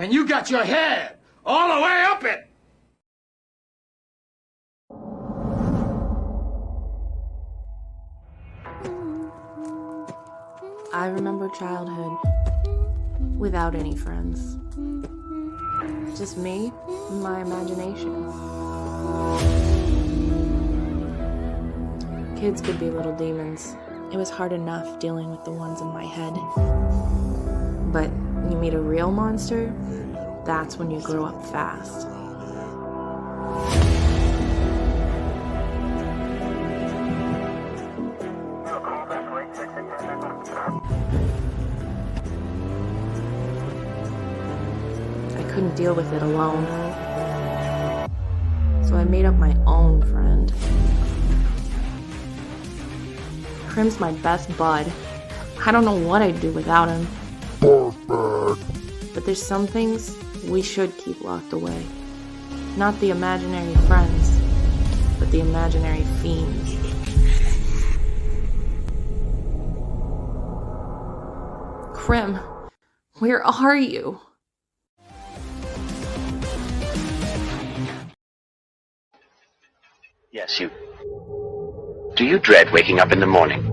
And you got your head all the way up it. I remember childhood without any friends. Just me and my imagination. Kids could be little demons. It was hard enough dealing with the ones in my head. But you meet a real monster, that's when you grow up fast. I couldn't deal with it alone. So I made up my own friend. Krim's my best bud. I don't know what I'd do without him. But there's some things we should keep locked away. Not the imaginary friends, but the imaginary fiends. Krim, where are you? Yes, you. Do you dread waking up in the morning?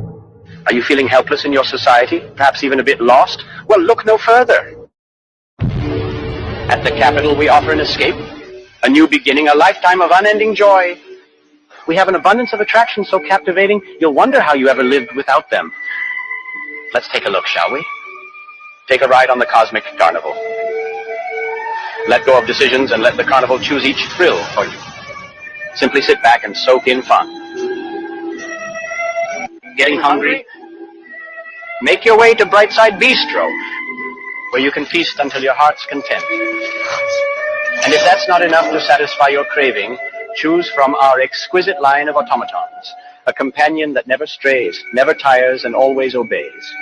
Are you feeling helpless in your society? Perhaps even a bit lost? Well, look no further. At the Capitol, we offer an escape, a new beginning, a lifetime of unending joy. We have an abundance of attractions so captivating, you'll wonder how you ever lived without them. Let's take a look, shall we? Take a ride on the Cosmic Carnival. Let go of decisions and let the carnival choose each thrill for you. Simply sit back and soak in fun. Getting hungry? Make your way to Brightside Bistro, where you can feast until your heart's content. And if that's not enough to satisfy your craving, choose from our exquisite line of automatons, a companion that never strays, never tires, and always obeys.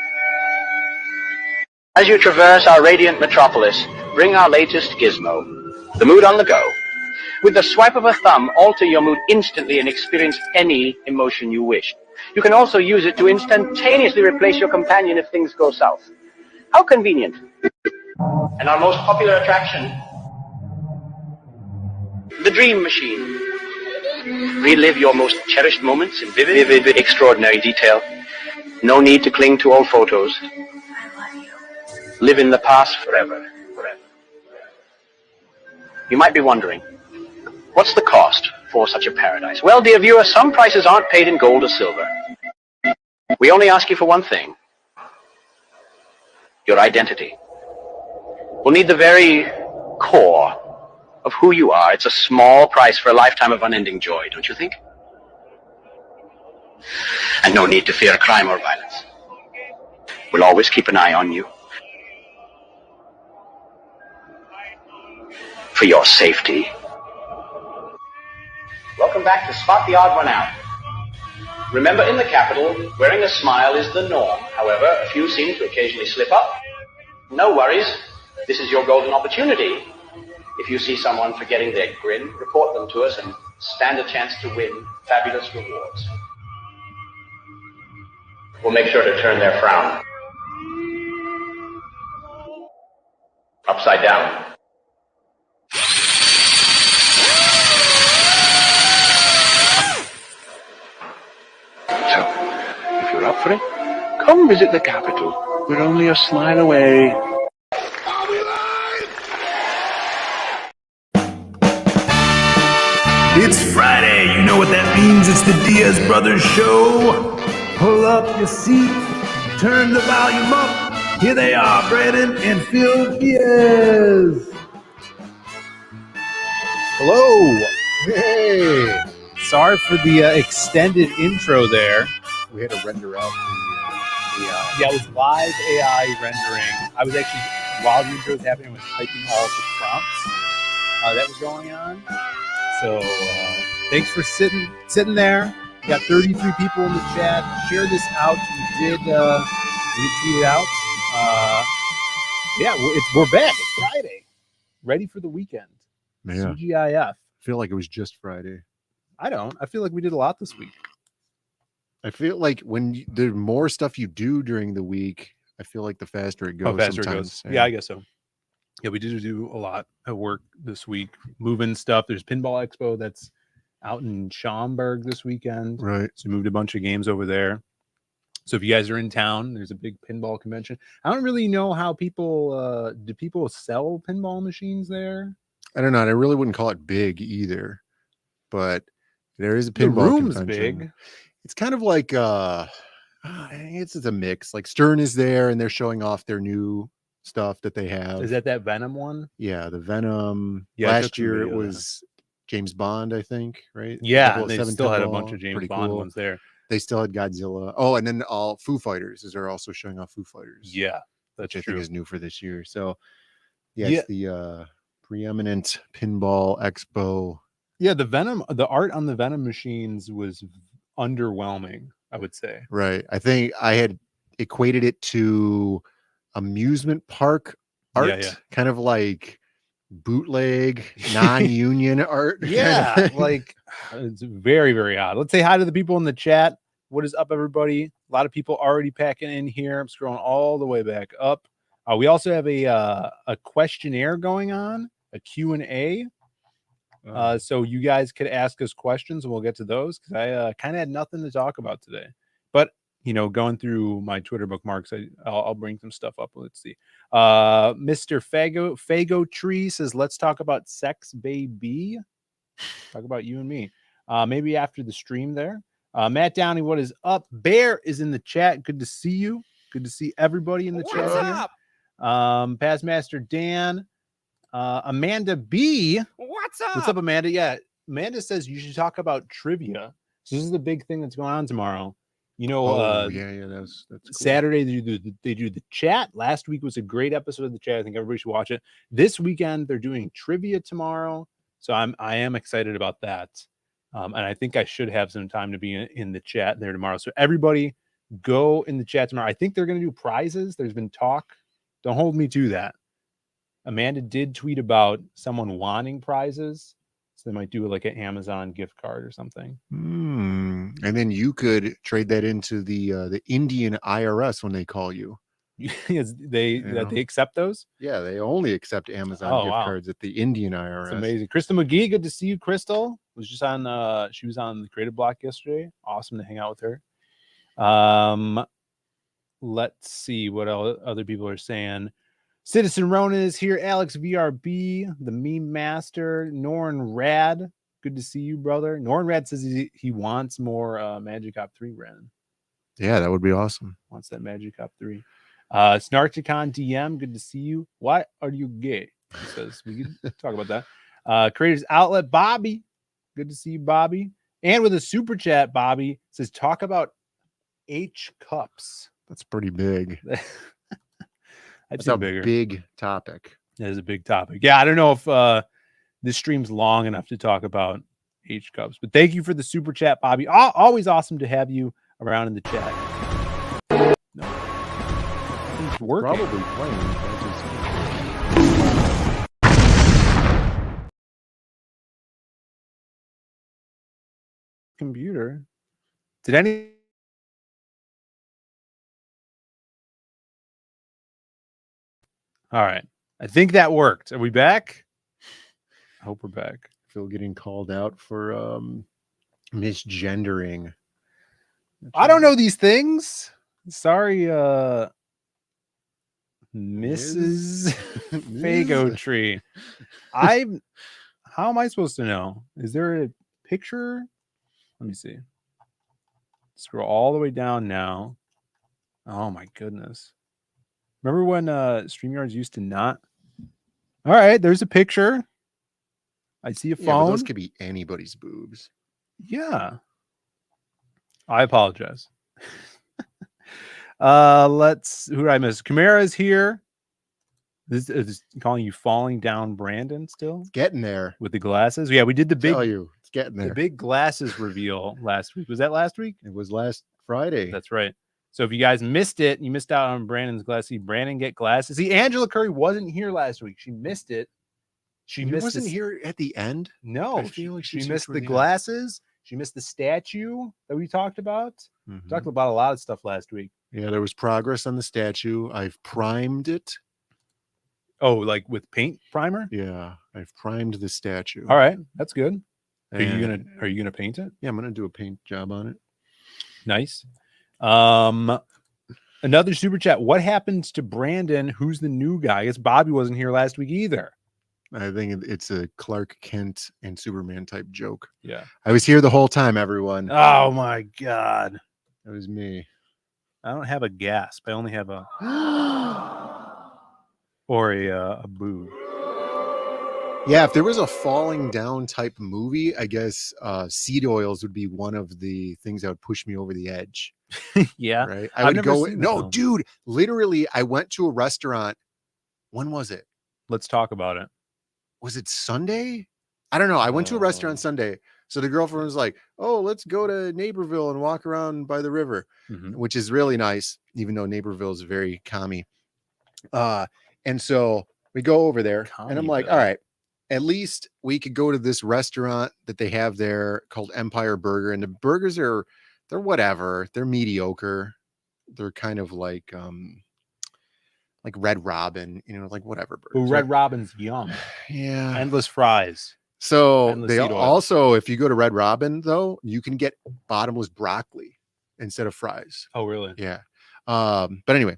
As you traverse our radiant metropolis, bring our latest gizmo, the mood on the go. With the swipe of a thumb, alter your mood instantly and experience any emotion you wish. You can also use it to instantaneously replace your companion if things go south. How convenient. And our most popular attraction, the Dream Machine. Relive your most cherished moments in vivid, extraordinary detail. No need to cling to old photos. Live in the past forever. You might be wondering, what's the cost for such a paradise? Well, dear viewer, some prices aren't paid in gold or silver. We only ask you for one thing. Your identity. We'll need the very core of who you are. It's a small price for a lifetime of unending joy, don't you think? And no need to fear crime or violence. We'll always keep an eye on you. For your safety. Welcome back to Spot the Odd One Out. Remember, in the Capitol, wearing a smile is the norm. However, a few seem to occasionally slip up. No worries. This is your golden opportunity. If you see someone forgetting their grin, report them to us and stand a chance to win fabulous rewards. We'll make sure to turn their frown upside down. So, if you're up for it, come visit the Capitol. We're only a smile away. It's Friday. You know what that means. It's the Diaz Brothers Show. Pull up your seat. Turn the volume up. Here they are, Brandon and Phil Diaz. Hello. Hey. Sorry for the extended intro there. We had to render out the AI. Yeah, it was live AI rendering. I was actually, while the intro was happening, I was typing all of the prompts that was going on. So thanks for sitting there. We got 33 people in the chat. Share this out. We did tweet it out. We're back. It's Friday. Ready for the weekend. Yeah. CGIF. I feel like it was just Friday. I don't. I feel like we did a lot this week. I feel like when there's more stuff you do during the week, I feel like the faster it goes. Faster it goes. Yeah, I guess so. Yeah, we did do a lot of work this week, moving stuff. There's Pinball Expo that's out in Schaumburg this weekend. Right. So we moved a bunch of games over there. So if you guys are in town, there's a big pinball convention. I don't really know how people do people sell pinball machines there? I don't know. And I really wouldn't call it big either, but there is a The pinball room's convention. big. It's kind of like it's a mix. Like Stern is there and they're showing off their new stuff that they have. Is that Venom one? Yeah, the Venom. Yeah, I took last some year it video of that. was James Bond, I think, right? Yeah, and they 007 still had a pinball, bunch of James pretty Bond cool. ones there. They still had Godzilla. Oh, and then all Foo Fighters is they're also showing off Foo Fighters. Yeah, that's which I true. think is new for this year. So yeah, Yeah. it's the preeminent pinball expo. Yeah, the art on the Venom machines was underwhelming, I would say. Right. I think I had equated it to amusement park art, Yeah, yeah. kind of like bootleg, non-union art. kind of Yeah, thing. like it's very, very odd. Let's say hi to the people in the chat. What is up, everybody? A lot of people already packing in here. I'm scrolling all the way back up. We also have a questionnaire going on, a Q&A. So you guys could ask us questions and we'll get to those because I kind of had nothing to talk about today. But, going through my Twitter bookmarks, I'll bring some stuff up. Let's see. Mr. Fago Tree says, let's talk about sex, baby. Talk about you and me. Maybe after the stream there. Matt Downey, what is up? Bear is in the chat. Good to see you. Good to see everybody in the chat. What's here. up? Past Master Dan. Amanda B. What's up? What's up, Amanda? Yeah, Amanda says you should talk about trivia. So this is the big thing that's going on tomorrow. yeah, that's cool. Saturday they do the chat. Last week was a great episode of the chat. I think everybody should watch it. This weekend they're doing trivia tomorrow, so I am excited about that. And I think I should have some time to be in the chat there tomorrow. So everybody go in the chat tomorrow. I think they're going to do prizes. There's been talk. Don't hold me to that. Amanda did tweet about someone wanting prizes. So they might do like an Amazon gift card or something. And then you could trade that into the Indian IRS when they call you. Yes, they accept those. Yeah, they only accept Amazon Oh, gift wow. cards at the Indian IRS. It's amazing. Crystal McGee, good to see you. Crystal was just on. She was on the Creative Block yesterday. Awesome to hang out with her. Let's see what other people are saying. Citizen Ronan is here. Alex VRB, the meme master. Norn Rad, good to see you, brother. Norn Rad says he wants more Magic Op 3, Brandon. Yeah, that would be awesome. Wants that Magic Op 3. Snarchicon DM, good to see you. Why are you gay? He says we can talk about that. Creators Outlet, Bobby, good to see you, Bobby. And with a super chat, Bobby says talk about H cups. That's pretty big. That's a bigger. big topic. That is a big topic. Yeah, I don't know if this stream's long enough to talk about H cups, but thank you for the super chat, Bobby. Always awesome to have you around in the chat. No, it's working. Probably playing. Computer. Did any? All right. I think that worked. Are we back? I hope we're back. I feel getting called out for misgendering. I don't know these things. Sorry, Mrs. Fago Tree. How am I supposed to know? Is there a picture? Let me see. Scroll all the way down now. Oh my goodness. Remember when StreamYards used to not? All right, there's a picture. I see a phone. Yeah, but those could be anybody's boobs. Yeah. I apologize. Who did I miss? Chimera's here. This is calling you falling down, Brandon, still? It's getting there. With the glasses. Yeah, we did the big it's getting there. The big glasses reveal last week. Was that last week? It was last Friday. That's right. So if you guys missed it, you missed out on Brandon's glasses. See, Brandon get glasses. See, Angela Curry wasn't here last week. She missed it. She wasn't here at the end. No, I feel like she she's missed here the toward the end. glasses. She missed the statue that we talked about. Mhm. Talked about a lot of stuff last week. Yeah, there was progress on the statue. I've primed it. Oh, like with paint primer? Yeah, I've primed the statue. All right, that's good. Are you And- gonna paint it? Yeah, I'm gonna do a paint job on it. Nice. Another super chat. What happens to Brandon? Who's the new guy? I guess Bobby wasn't here last week either. I think it's a Clark Kent and Superman type joke. Yeah. I was here the whole time, everyone. Oh my god. That was me. I don't have a gasp. I only have a or a boo. Yeah, if there was a falling down type movie, I guess seed oils would be one of the things that would push me over the edge. Yeah. Right. I've would never go. seen the No, film. dude. Literally, I went to a restaurant. When was it? Let's talk about it. Was it Sunday? I don't know. I went to a restaurant Sunday. So the girlfriend was like, "Oh, let's go to Naperville and walk around by the river," which is really nice, even though Naperville is very commie. And so we go over there, and I'm like, "All right, at least we could go to this restaurant that they have there called Empire Burger, and the burgers they're whatever, they're mediocre, they're kind of like Red Robin, like whatever burgers." Ooh, Red Robin's yum. Yeah, Endless fries. So Endless they seed oil. also, if you go to Red Robin, though, you can get bottomless broccoli instead of fries. Oh, really? Yeah. But anyway,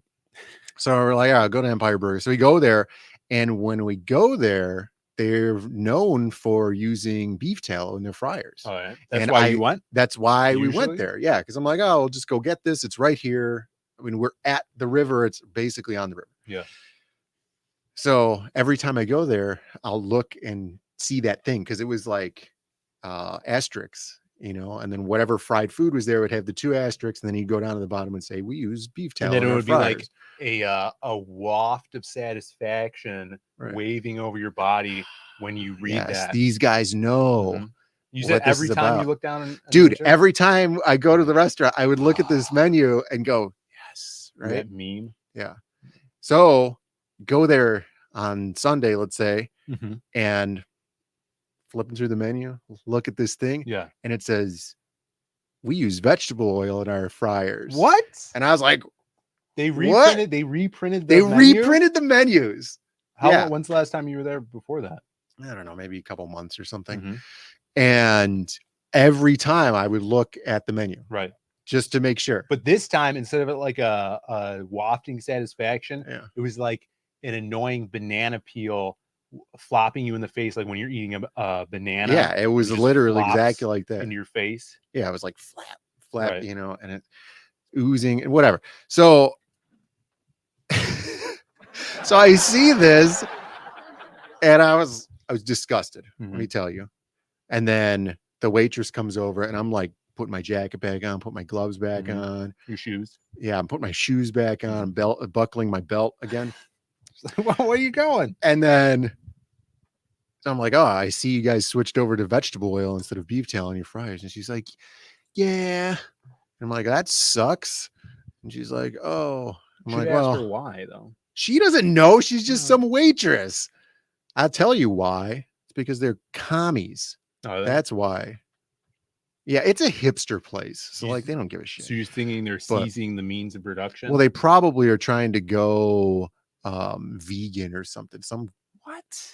so we're like, "Yeah, go to Empire Burger." So we go there, and when we go there, they're known for using beef tallow in their fryers. All right. That's And why you went? That's why we Usually? went there. Yeah, because I'm like, "Oh, we'll just go get this. It's right here." I mean, we're at the river. It's basically on the river. Yeah. So every time I go there, I'll look and see that thing because it was like asterisks, and then whatever fried food was there would have the 2 asterisks, and then you go down to the bottom and say, "We use beef tallow." And then in it our would be like fryers." a waft of satisfaction Right. waving over your body when you read Yes, that. these guys know. Mhm. You what said this every is time about. you look down and Dude, picture? every time I go to the restaurant, I would look at this menu and go, "Yes," right? That meme. Yeah. So go there on Sunday, let's say, Mhm. and flipping through the menu, look at this thing. Yeah. And it says, "We use vegetable oil in our fryers." What? And I was like, They What? reprinted. They reprinted. they The menu? reprinted the menus. How? Yeah. When's the last time you were there before that? I don't know, maybe a couple months or something. Mhm. And every time I would look at the menu Right. just to make sure. But this time, instead of it like a wafting satisfaction, Yeah. it was like an annoying banana peel flopping you in the face, like when you're eating a banana. Yeah, it was just literally flops exactly like that. in your face. Yeah, it was like flat, Right. and it oozing and whatever. So, so I see this, and I was disgusted. Let me tell you. And then the waitress comes over, and I'm like putting my jacket back on, put my gloves back on, Your shoes. yeah, I'm putting my shoes back on, buckling my belt again, Where are you going? and then. So I'm like, "Oh, I see you guys switched over to vegetable oil instead of beef tallow in your fryers." And she's like, "Yeah." And I'm like, "That sucks." And she's like, "Oh." I'm Should like, ask "Well, her why though. she doesn't know. She's just some waitress." I'll tell you why. It's because they're commies. Oh, That's why. Yeah, it's a hipster place. So like they don't give a shit. So you're thinking they're But- seizing the means of production? Well, they probably are trying to go vegan or something. Some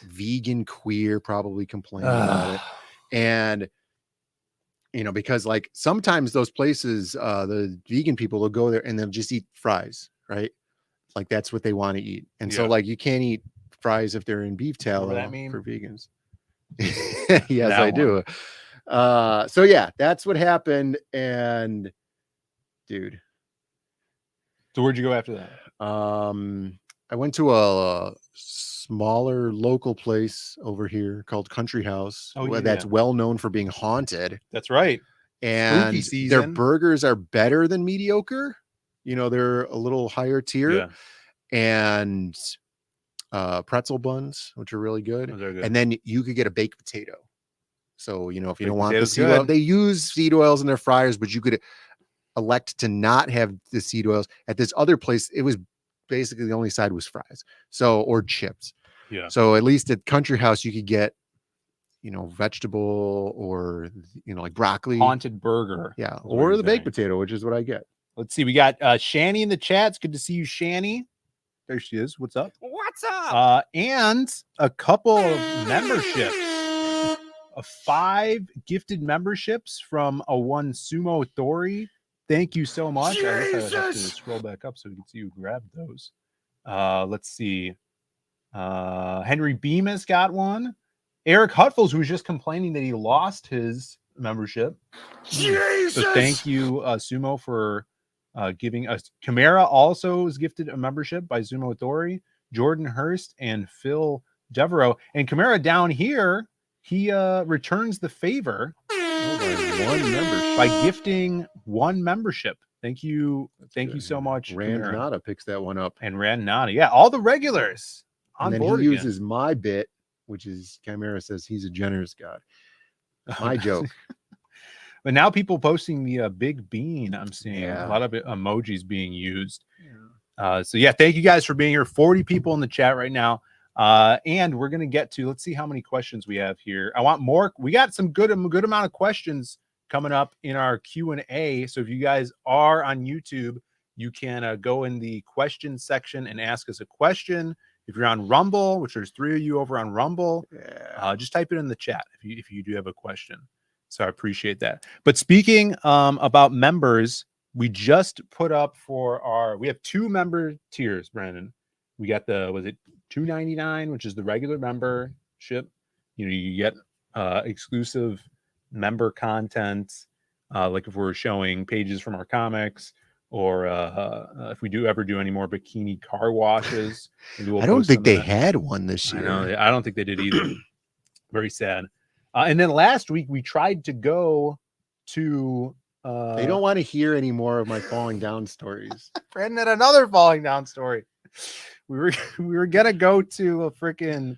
vegan queer probably complaining about it. And because like sometimes those places, the vegan people will go there and they'll just eat fries, right? Like that's what they want to eat. And so Yeah. like you can't eat fries if they're in beef tallow Remember that meme? for vegans. Yes, That I do. So yeah, that's what happened. And dude, So where'd you go after that? I went to a smaller local place over here called Country House. Oh, yeah, That's yeah. well known for being haunted. That's right. And Spooky their season. burgers are better than mediocre. They're a little higher tier. Yeah. And pretzel buns, which are really good. Those are good. And then you could get a baked potato. So, if you Baked don't want the potato's seed oil, good. they use seed oils in their fryers, but you could elect to not have the seed oils. At this other place, it was basically the only side was fries. So, or chips. Yeah. So at least at Country House, you could get, vegetable or, like broccoli. Haunted burger. Yeah. is what Or you're the baked saying. potato, which is what I get. Let's see. We got Shani in the chat. It's good to see you, Shani. There she is. What's up? What's up? And a couple of memberships. 5 gifted memberships from a one Sumo Thori. Thank you so much. I guess I would have to scroll back up so we can see who grabbed those. Let's see. Henry Bemis got one. Eric Hutfels, who was just complaining that he lost his membership. Jesus! So thank you, Sumo, for giving us. Chimera also was gifted a membership by Sumo Thori, Jordan Hurst, and Phil Devereaux. And Chimera down here, he returns the favor by gifting 1 membership. Thank you so much. Rand Chimera. Nada picks that one up. And Rand Nada. Yeah, all the regulars on And then board he again. uses my bit, which is Chimera says he's a generous god. My joke. But now people posting the big bean. I'm seeing Yeah. a lot of emojis being used. So yeah, thank you guys for being here. 40 people in the chat right now. And we're gonna get to, let's see how many questions we have here. I want more. We got some good amount of questions coming up in our Q&A. So if you guys are on YouTube, you can go in the question section and ask us a question. If you're on Rumble, which there's 3 of you over on Rumble, just type it in the chat if you do have a question. So I appreciate that. But speaking about members, we just put up we have 2 member tiers, Brandon. We got was it $2.99, which is the regular membership. You get exclusive member content, like if we're showing pages from our comics, or if we ever do any more bikini car washes. I don't think they had one this year. I don't think they did either. Very sad. And then last week we tried to go to. They don't want to hear any more of my falling down stories. Brandon had another falling down story. We were gonna go to a freaking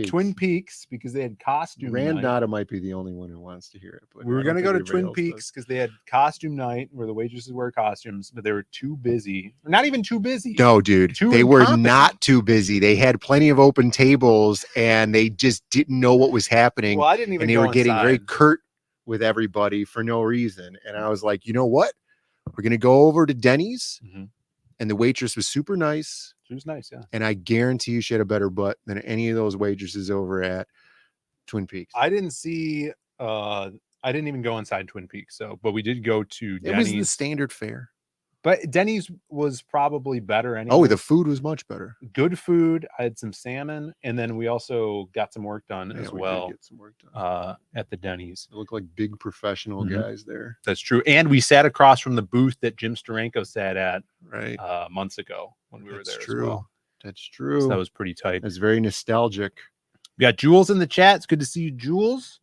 Twin Peaks because they had costume Rand night. Nada might be the only one who wants to hear it. But We were I don't gonna go think to Twin everybody else Peaks because they had costume night where the waitresses wear costumes, but they were too busy. Not even too busy. No, dude, Too they were incompetent. not too busy. They had plenty of open tables and they just didn't know what was happening. Well, I didn't even and they go were getting very inside. curt with everybody for no reason. And I was like, you know what? We're gonna go over to Denny's, and the waitress was super nice. She was nice, yeah. And I guarantee you she had a better butt than any of those waitresses over at Twin Peaks. I didn't see. I didn't even go inside Twin Peaks. So, but we did go to It was the Denny's. standard fare. But Denny's was probably better anyway. Oh, the food was much better. Good food. I had some salmon, and then we also got some work done as we did well. get some work done. At the Denny's. It looked like big professional Mhm. guys there. That's true. And we sat across from the booth that Jim Steranko sat at right months ago when we were there true. as well. That's true. So that was pretty tight. That's very nostalgic. We got Jules in the chat. It's good to see you, Jules.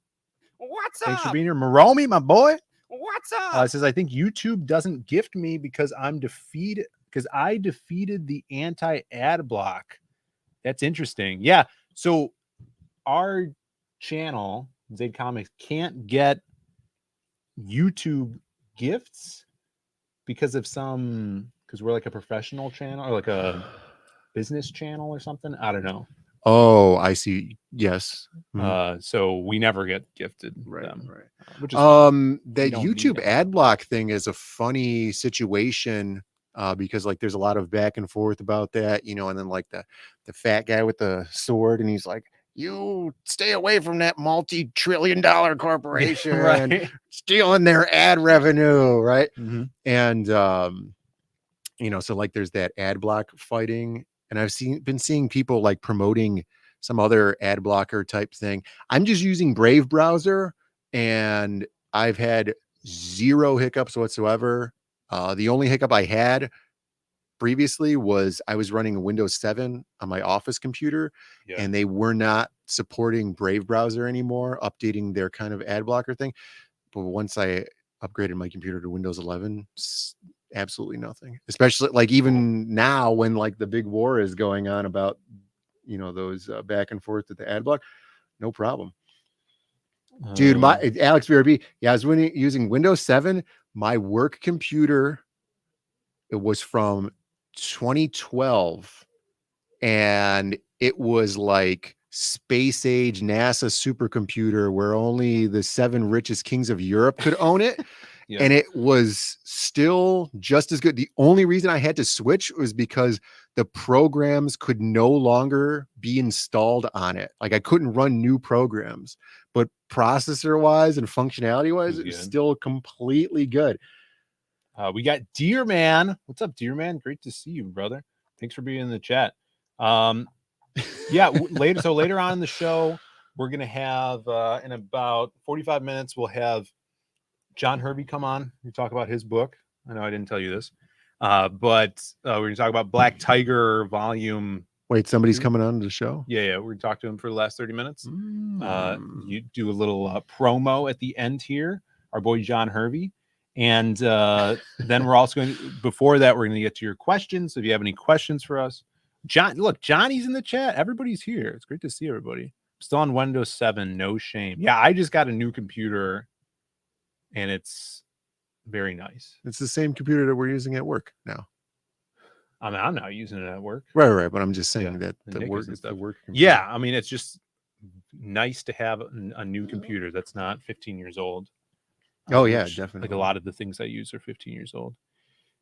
What's Thanks for up? being here. Maromi, my boy. What's up? It says, I think YouTube doesn't gift me because I defeated the anti-ad block. That's interesting. Yeah. So our channel, Zayd Comics, can't get YouTube gifts because we're like a professional channel or like a business channel or something. I don't know. Oh, I see. Yes. So we never get gifted them. Right. Which is That We don't need YouTube them. ad block thing is a funny situation because like there's a lot of back and forth about that, and then like the fat guy with the sword, and he's like, you stay away from that multi-trillion-dollar corporation Right. stealing their ad revenue, right? Mhm. And so like there's that ad block fighting, and I've been seeing people like promoting some other ad blocker type thing. I'm just using Brave browser, and I've had 0 hiccups whatsoever. The only hiccup I had previously was I was running a Windows 7 on my office computer, and they were not supporting Brave browser anymore, updating their kind of ad blocker thing. But once I upgraded my computer to Windows 11, absolutely nothing. Especially like even now when like the big war is going on about those back and forth with the ad block, no problem. Dude, my Alex BRB, I was using Windows 7. My work computer, it was from 2012, and it was like space age NASA supercomputer where only the 7 richest kings of Europe could own it. Yeah. And it was still just as good. The only reason I had to switch was because the programs could no longer be installed on it. Like I couldn't run new programs, but processor wise and functionality wise, it was still completely good. We got Deer Man. What's up, Deer Man? Great to see you, brother. Thanks for being in the chat. Yeah, later on in the show, we're gonna have in about 45 minutes, we'll have John Hervey come on. We talk about his book. I know I didn't tell you this, but we're gonna talk about Black Tiger Volume. Wait, somebody's coming on to the show? Yeah, we're gonna talk to him for the last 30 minutes. You do a little promo at the end here. Our boy John Hervey. And then we're also going to, before that, we're going to get to your questions. So if you have any questions for us, John, look, Johnny's in the chat. Everybody's here. It's great to see everybody. Still on Windows 7, no shame. Yeah, I just got a new computer and it's very nice. It's the same computer that we're using at work now. I mean, I'm not using it at work. Right. But I'm just saying that the work computer. Yeah, I mean, it's just nice to have a new computer that's not 15 years old. Oh yeah, definitely. Like a lot of the things I use are 15 years old.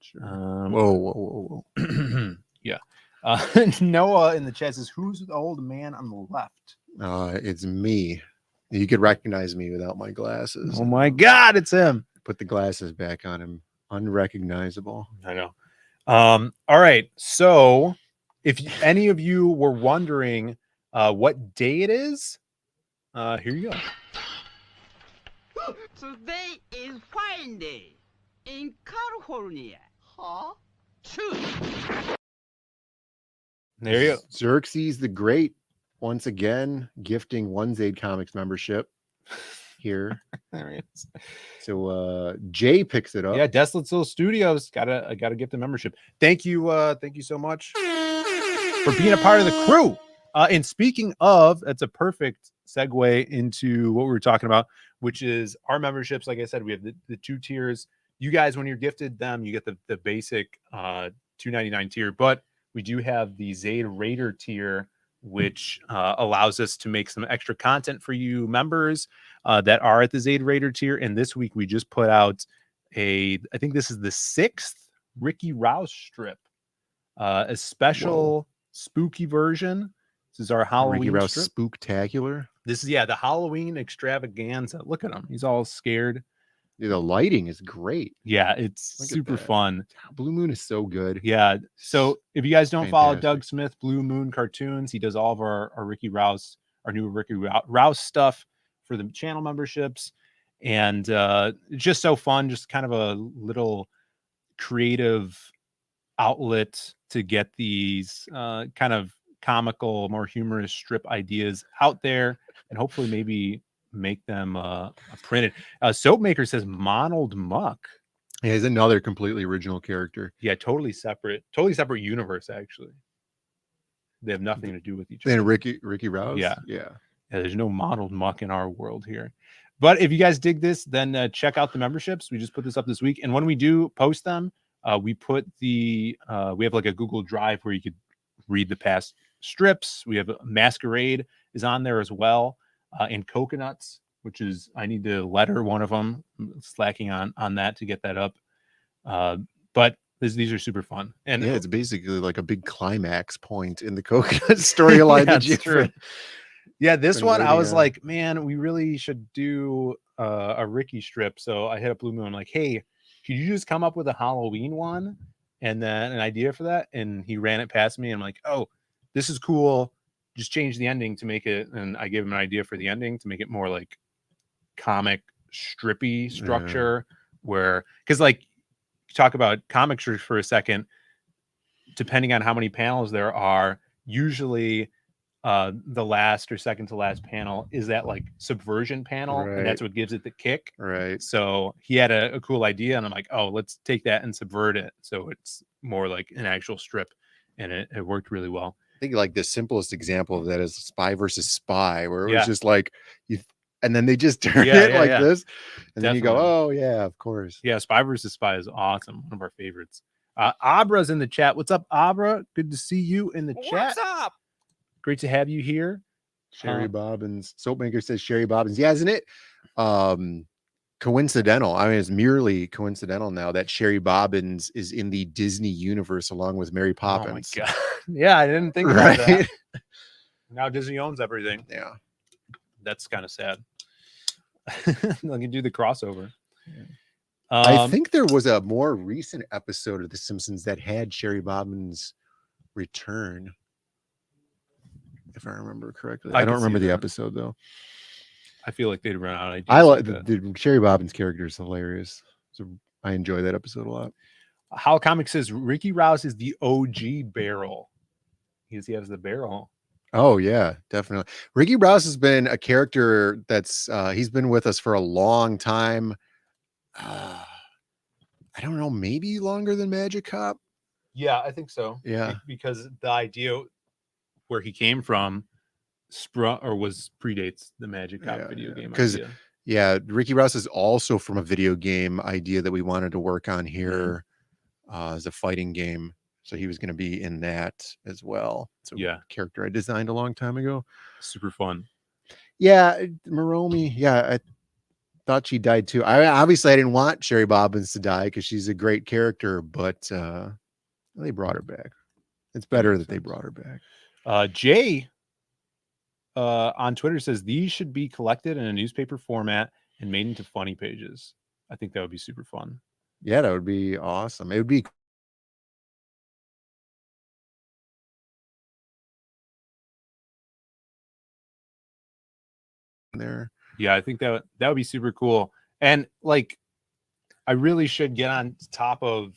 Sure. Whoa. Yeah. Noah in the chat says, "Who's the old man on the left?" It's me. You could recognize me without my glasses. Oh my God, it's him. Put the glasses back on him. Unrecognizable. I know. All right. So, if any of you were wondering what day it is, here you go. Today is fine day in California. Huh? There you go. Xerxes the Great once again gifting One Zaid Comics membership here. There he is. So Jay picks it up. Yeah, Desolate Soul Studios gotta gift a membership. Thank you so much for being a part of the crew. And speaking of, that's a perfect segue into what we were talking about, which is our memberships. Like I said, we have the two tiers. You guys, when you're gifted them, you get the basic $2.99 tier, but we do have the Zaid Raider tier, which allows us to make some extra content for you members that are at the Zaid Raider tier. And this week we just put out I think this is the 6th Ricky Rouse strip, a special spooky version. This is our Halloween Ricky Rouse strip. Spooktacular. This is the Halloween extravaganza. Look at him. He's all scared. Yeah, the lighting is great. Yeah, it's super fun. Blue Moon is so good. Yeah. So if you guys don't follow Doug Smith, Blue Moon Cartoons, he does all of our Ricky Rouse, our new Ricky Rouse stuff for the channel memberships. And it's just so fun. Just kind of a little creative outlet to get these kind of comical, more humorous strip ideas out there, and hopefully maybe make them printed. Soapmaker says Monald Muck. Yeah, he's another completely original character. Yeah, totally separate universe. Actually, they have nothing to do with each other. And Ricky Rouse. Yeah. Yeah. There's no Monald Muck in our world here. But if you guys dig this, then check out the memberships. We just put this up this week, and when we do post them, we put we have like a Google Drive where you could read the past strips. We have Masquerade is on there as well, and Coconuts, which is, I need to letter one of them. I'm slacking on that to get that up. But these are super fun. And yeah, it's basically like a big climax point in the Coconut storyline. Yeah, this one I was like, man, we really should do a Ricky strip. So I hit up Blue Moon. I'm like, hey, could you just come up with a Halloween one and then an idea for that? And he ran it past me. And I'm like, oh, this is cool. Just change the ending to make it. And I gave him an idea for the ending to make it more like comic strippy structure, where, because like you talk about comic strips for a second, depending on how many panels there are, usually the last or second to last panel is that like subversion panel, and that's what gives it the kick. Right. So he had a cool idea, and I'm like, oh, let's take that and subvert it so it's more like an actual strip, and it worked really well. I think like the simplest example of that is Spy versus Spy, where it was just like and then they just turn it like this, and then you go, oh yeah, of course. Yeah, Spy versus Spy is awesome. One of our favorites. Abra's in the chat. What's up, Abra? Good to see you in the chat. What's up? Great to have you here. Sherry Bobbins. Soapmaker says Sherry Bobbins. Yeah, isn't it? coincidental. I mean, it's merely coincidental now that Sherry Bobbins is in the Disney universe along with Mary Poppins. Oh my god. Yeah, I didn't think about that. Right? Now Disney owns everything. Yeah. That's kind of sad. They can do the crossover. I think there was a more recent episode of The Simpsons that had Sherry Bobbins return, if I remember correctly. I don't remember the episode though. I feel like they'd run out of ideas. I like the Sherry Bobbins character is hilarious. So I enjoy that episode a lot. How Comic says Ricky Rouse is the OG barrel. He has the barrel. Oh yeah, definitely. Ricky Rouse has been a character that's he's been with us for a long time. I don't know, maybe longer than Magic Cop. Yeah, I think so. Yeah, because the idea where he came from predates the Magic Cop video game idea. Yeah, Ricky Rouse is also from a video game idea that we wanted to work on here as a fighting game. So he was going to be in that as well. So character I designed a long time ago. Super fun. Yeah, Moromi. Yeah, I thought she died too. I didn't want Sherry Bobbins to die because she's a great character, but they brought her back. It's better that they brought her back. Jay on Twitter says these should be collected in a newspaper format and made into funny pages. I think that would be super fun. Yeah, that would be awesome. It would be there. Yeah, I think that would be super cool. And like, I really should get on top of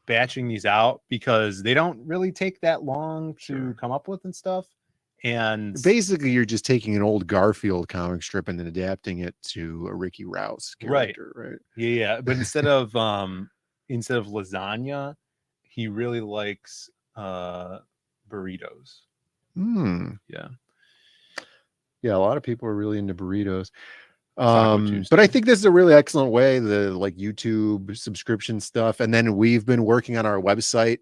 batching these out because they don't really take that long to come up with and stuff. And basically, you're just taking an old Garfield comic strip and then adapting it to a Ricky Rouse character, right? Yeah. But instead of lasagna, he really likes burritos. Yeah. Yeah, a lot of people are really into burritos. But I think this is a really excellent way, the like YouTube subscription stuff. And then we've been working on our website.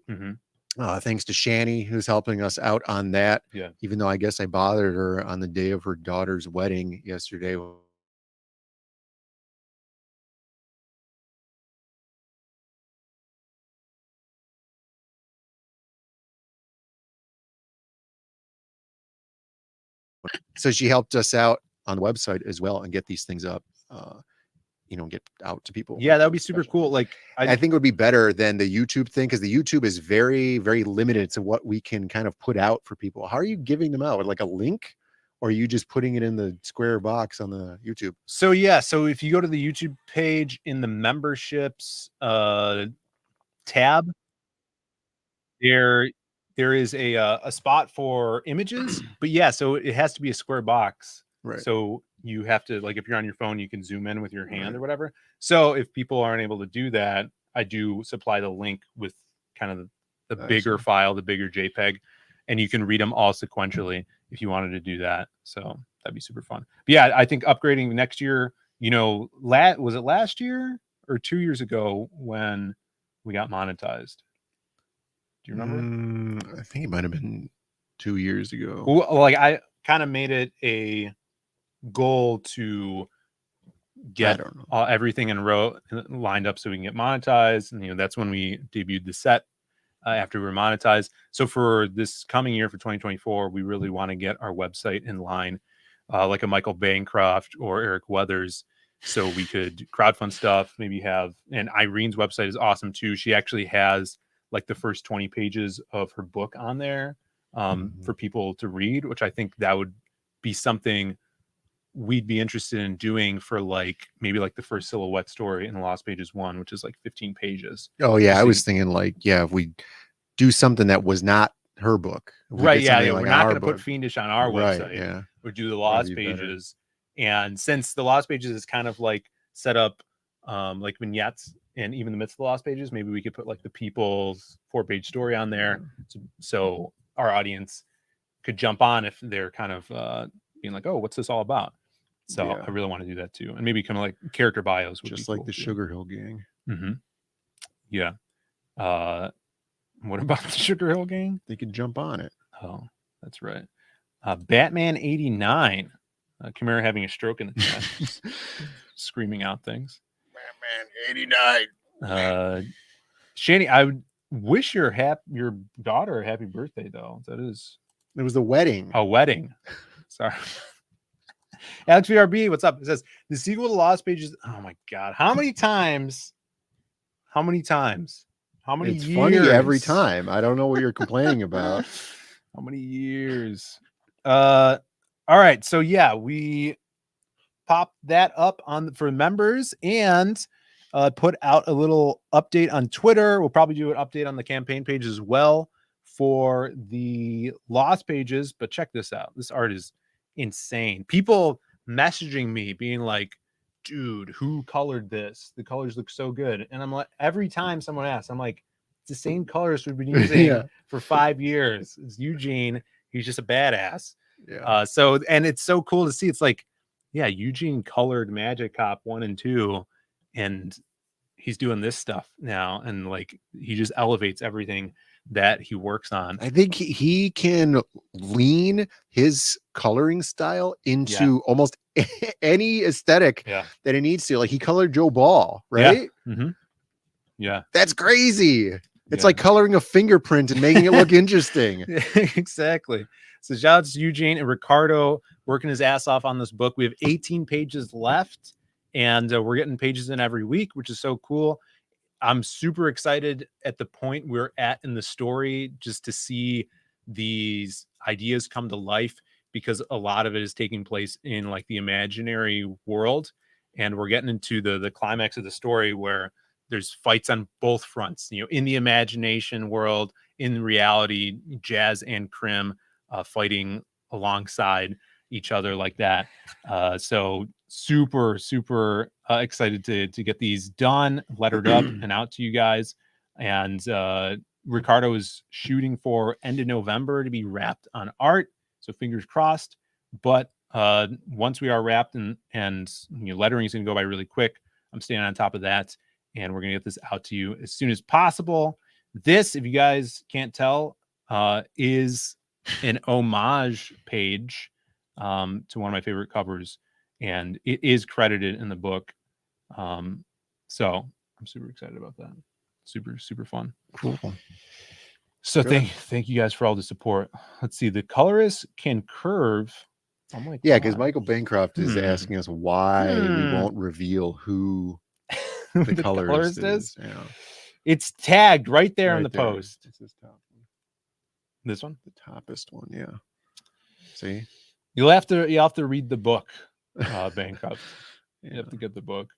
Thanks to Shani, who's helping us out on that. Yeah. Even though I guess I bothered her on the day of her daughter's wedding yesterday. So she helped us out on the website as well and get these things up, get out to people. Yeah, that would be super cool. Like, I think it would be better than the YouTube thing because the YouTube is very, very limited to what we can kind of put out for people. How are you giving them out? Like a link? Or are you just putting it in the square box on the YouTube? So yeah, so if you go to the YouTube page in the memberships tab, there is a spot for images, but yeah, so it has to be a square box. Right. So you have to, like, if you're on your phone, you can zoom in with your hand or whatever. So if people aren't able to do that, I do supply the link with kind of the bigger file, the bigger JPEG, and you can read them all sequentially if you wanted to do that. So that'd be super fun. But yeah, I think upgrading next year, was it last year or 2 years ago when we got monetized? Do you remember? I think it might have been 2 years ago. Well, like I kind of made it a goal to get everything in a row lined up so we can get monetized. And, that's when we debuted the set after we were monetized. So for this coming year, for 2024, we really want to get our website in line, like a Michael Bancroft or Eric Weathers, so we could crowdfund stuff, maybe and Irene's website is awesome too. She actually has like the first 20 pages of her book on there for people to read, which I think that would be something we'd be interested in doing for maybe the first silhouette story in the Lost Pages 1, which is like 15 pages. Oh yeah, I was thinking if we do something that was not her book, right? Yeah, we're not going to put Fiendish on our website. Yeah, we do the Lost Pages, and since the Lost Pages is kind of like set up like vignettes, and even the midst of the Lost Pages, maybe we could put like the People's 4-page story on there, so our audience could jump on if they're kind of being like, oh, what's this all about? So I really want to do that too. And maybe kind of like character bios would just be like cool the too. Sugar Hill Gang. Yeah. What about the Sugar Hill Gang? They could jump on it. Oh, that's right. Batman 89 Chimera having a stroke in the chat, just screaming out things. Man, 89. Shani, I would wish your daughter a happy birthday, though. That is. It was a wedding. A wedding. Sorry. Alex VRB, what's up? It says the sequel to Lost Pages. Oh my God. How many times? How many It's years? funny every time. I don't know what you're complaining about. How many years? All right. So yeah, we popped that up for members and put out a little update on Twitter. We'll probably do an update on the campaign page as well for the Lost Pages. But check this out. This art is insane. People messaging me being like, dude, who colored this? The colors look so good. And I'm like, every time someone asks, I'm like, it's the same colors we've been using for 5 years. It's Eugene. He's just a badass. Yeah. And it's so cool to see. It's like, yeah, Eugene colored Magic Cop 1 and 2, and he's doing this stuff now. And like, he just elevates everything that he works on. I think he can lean his coloring style into almost any aesthetic that he needs to. Like, he colored Joe Ball, right? Yeah. Mm-hmm. Yeah. That's crazy. It's like coloring a fingerprint and making it look interesting. Exactly. So shout out to Eugene and Ricardo working his ass off on this book. We have 18 pages left, and we're getting pages in every week, which is so cool. I'm super excited at the point we're at in the story just to see these ideas come to life, because a lot of it is taking place in like the imaginary world. And we're getting into the climax of the story where there's fights on both fronts, you know, in the imagination world, in reality, Jazz and Krim fighting alongside each other like that. So super excited to get these done, lettered up and out to you guys. And Ricardo is shooting for end of November to be wrapped on art, so fingers crossed. But once we are wrapped and you know, lettering is going to go by really quick, I'm staying on top of that, and we're going to get this out to you as soon as possible. This, if you guys can't tell, is an homage page to one of my favorite covers, and it is credited in the book. So I'm super excited about that. Super fun. Cool. So thank you guys for all the support. Let's see. The colorist can curve. Oh my God. Yeah, because Michael Bancroft is asking us why we won't reveal who the colorist is. Yeah. It's tagged right there in the post. It's this top one. This one? The toppest one, yeah. See? You'll have to read the book, Bancroft. You have to get the book.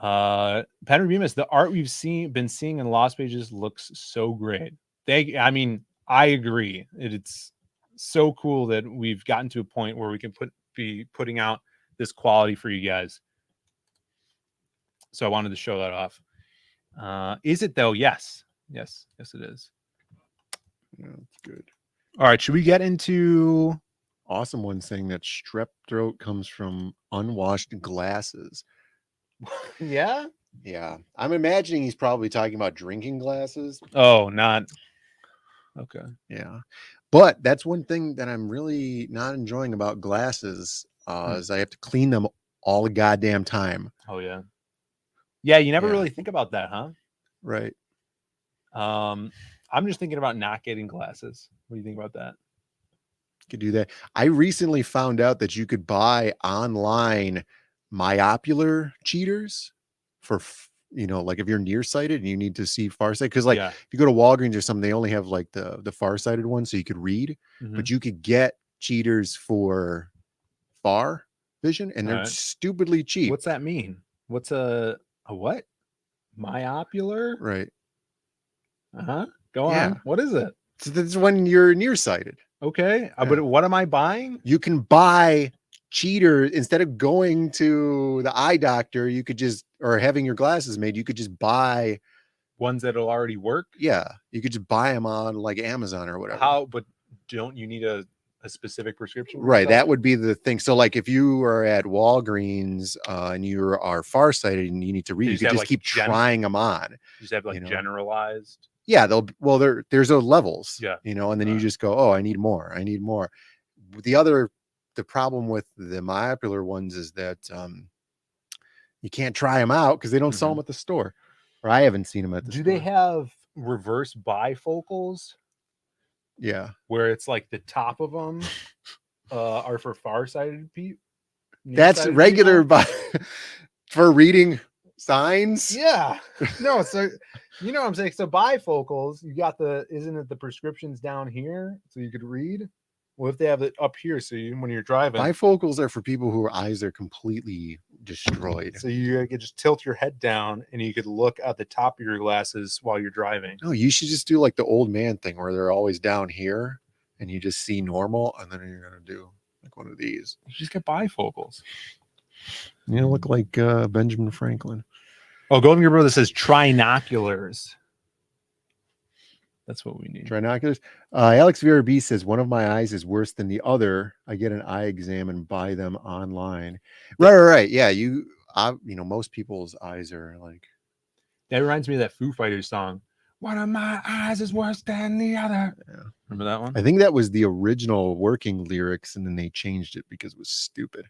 Pattern Bemis, the art we've been seeing in Lost Pages looks so great. I agree. It's so cool that we've gotten to a point where we can be putting out this quality for you guys. So I wanted to show that off. Is it though? Yes, it is. Yeah, it's good. All right, should we get into awesome one saying that strep throat comes from unwashed glasses? Yeah. I'm imagining he's probably talking about drinking glasses. Oh, not okay. Yeah, but that's one thing that I'm really not enjoying about glasses is I have to clean them all the goddamn time. Oh yeah. Yeah, you never really think about that, huh? Right. I'm just thinking about not getting glasses. What do you think about that? Could do that. I recently found out that you could buy online myopular cheaters for, you know, like if you're nearsighted and you need to see farsighted, because like if you go to Walgreens or something, they only have like the farsighted one, so you could read, but you could get cheaters for far vision, and they're stupidly cheap. What's that mean? What's a what? Myopular? Right. Go on. What is it? So that's when you're nearsighted. Okay. But what am I buying? You can buy cheater instead of going to the eye doctor. You could just, or having your glasses made, you could just buy ones that'll already work. Yeah, you could just buy them on like Amazon or whatever. But don't you need a specific prescription? Right, that would be the thing. So like if you are at Walgreens and you are farsighted and you need to read, you could just keep trying them on. You just have like generalized. Yeah, there's levels. Yeah, you know, and then you just go, oh, I need more. The other the problem with the myopular ones is that you can't try them out because they don't sell them at the store, or I haven't seen them at the Do store. they have reverse bifocals? Yeah, where it's like the top of them are for farsighted people. that's regular for reading signs. Yeah, no. So you know what I'm saying. So bifocals, you got isn't it the prescriptions down here so you could read? Well, if they have it up here, so when you're driving, Bifocals are for people whose eyes are completely destroyed. So you could just tilt your head down and you could look at the top of your glasses while you're driving. No, you should just do like the old man thing where they're always down here and you just see normal, and then you're gonna do like one of these. You just get bifocals. You look like Benjamin Franklin. Oh, Golden Gear Brother says trinoculars. That's what we need. Trinoculars. Alex VRB says one of my eyes is worse than the other. I get an eye exam and buy them online. Right. Yeah, you know, most people's eyes are like. That reminds me of that Foo Fighters song. One of my eyes is worse than the other. Yeah. Remember that one? I think that was the original working lyrics, and then they changed it because it was stupid.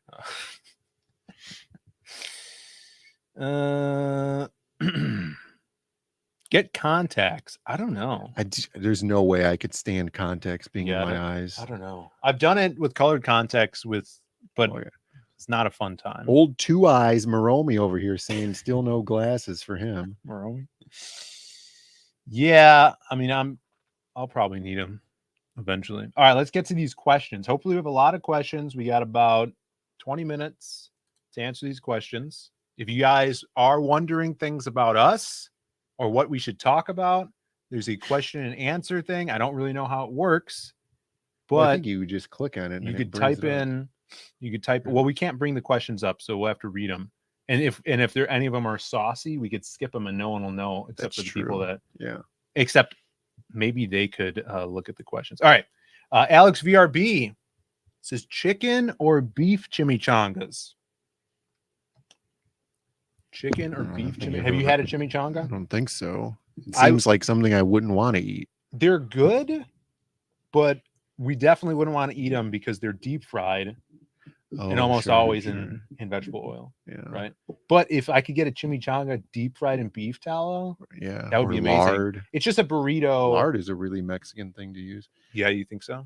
Get contacts. I don't know. There's no way I could stand contacts being in my eyes. I don't know. I've done it with colored contacts but it's not a fun time. Old Two Eyes Maromi over here saying still no glasses for him. Maromi. Yeah, I mean, I'll probably need them eventually. All right, let's get to these questions. Hopefully we have a lot of questions. We got about 20 minutes to answer these questions. If you guys are wondering things about us or what we should talk about, there's a question and answer thing. I don't really know how it works, but I think you just click on it. You could type in. You could type. Well, we can't bring the questions up, so we'll have to read them. And if there any of them are saucy, we could skip them and no one will know except for the people that. Yeah. Except maybe they could look at the questions. All right. Alex VRB says chicken or beef chimichangas. Chicken or beef chimichanga? Have you had a chimichanga? I don't think so. It seems like something I wouldn't want to eat. They're good, but we definitely wouldn't want to eat them because they're deep fried and almost always in vegetable oil. Yeah. Right. But if I could get a chimichanga deep fried in beef tallow, yeah, that would be amazing. Lard. It's just a burrito. Lard is a really Mexican thing to use. Yeah, you think so?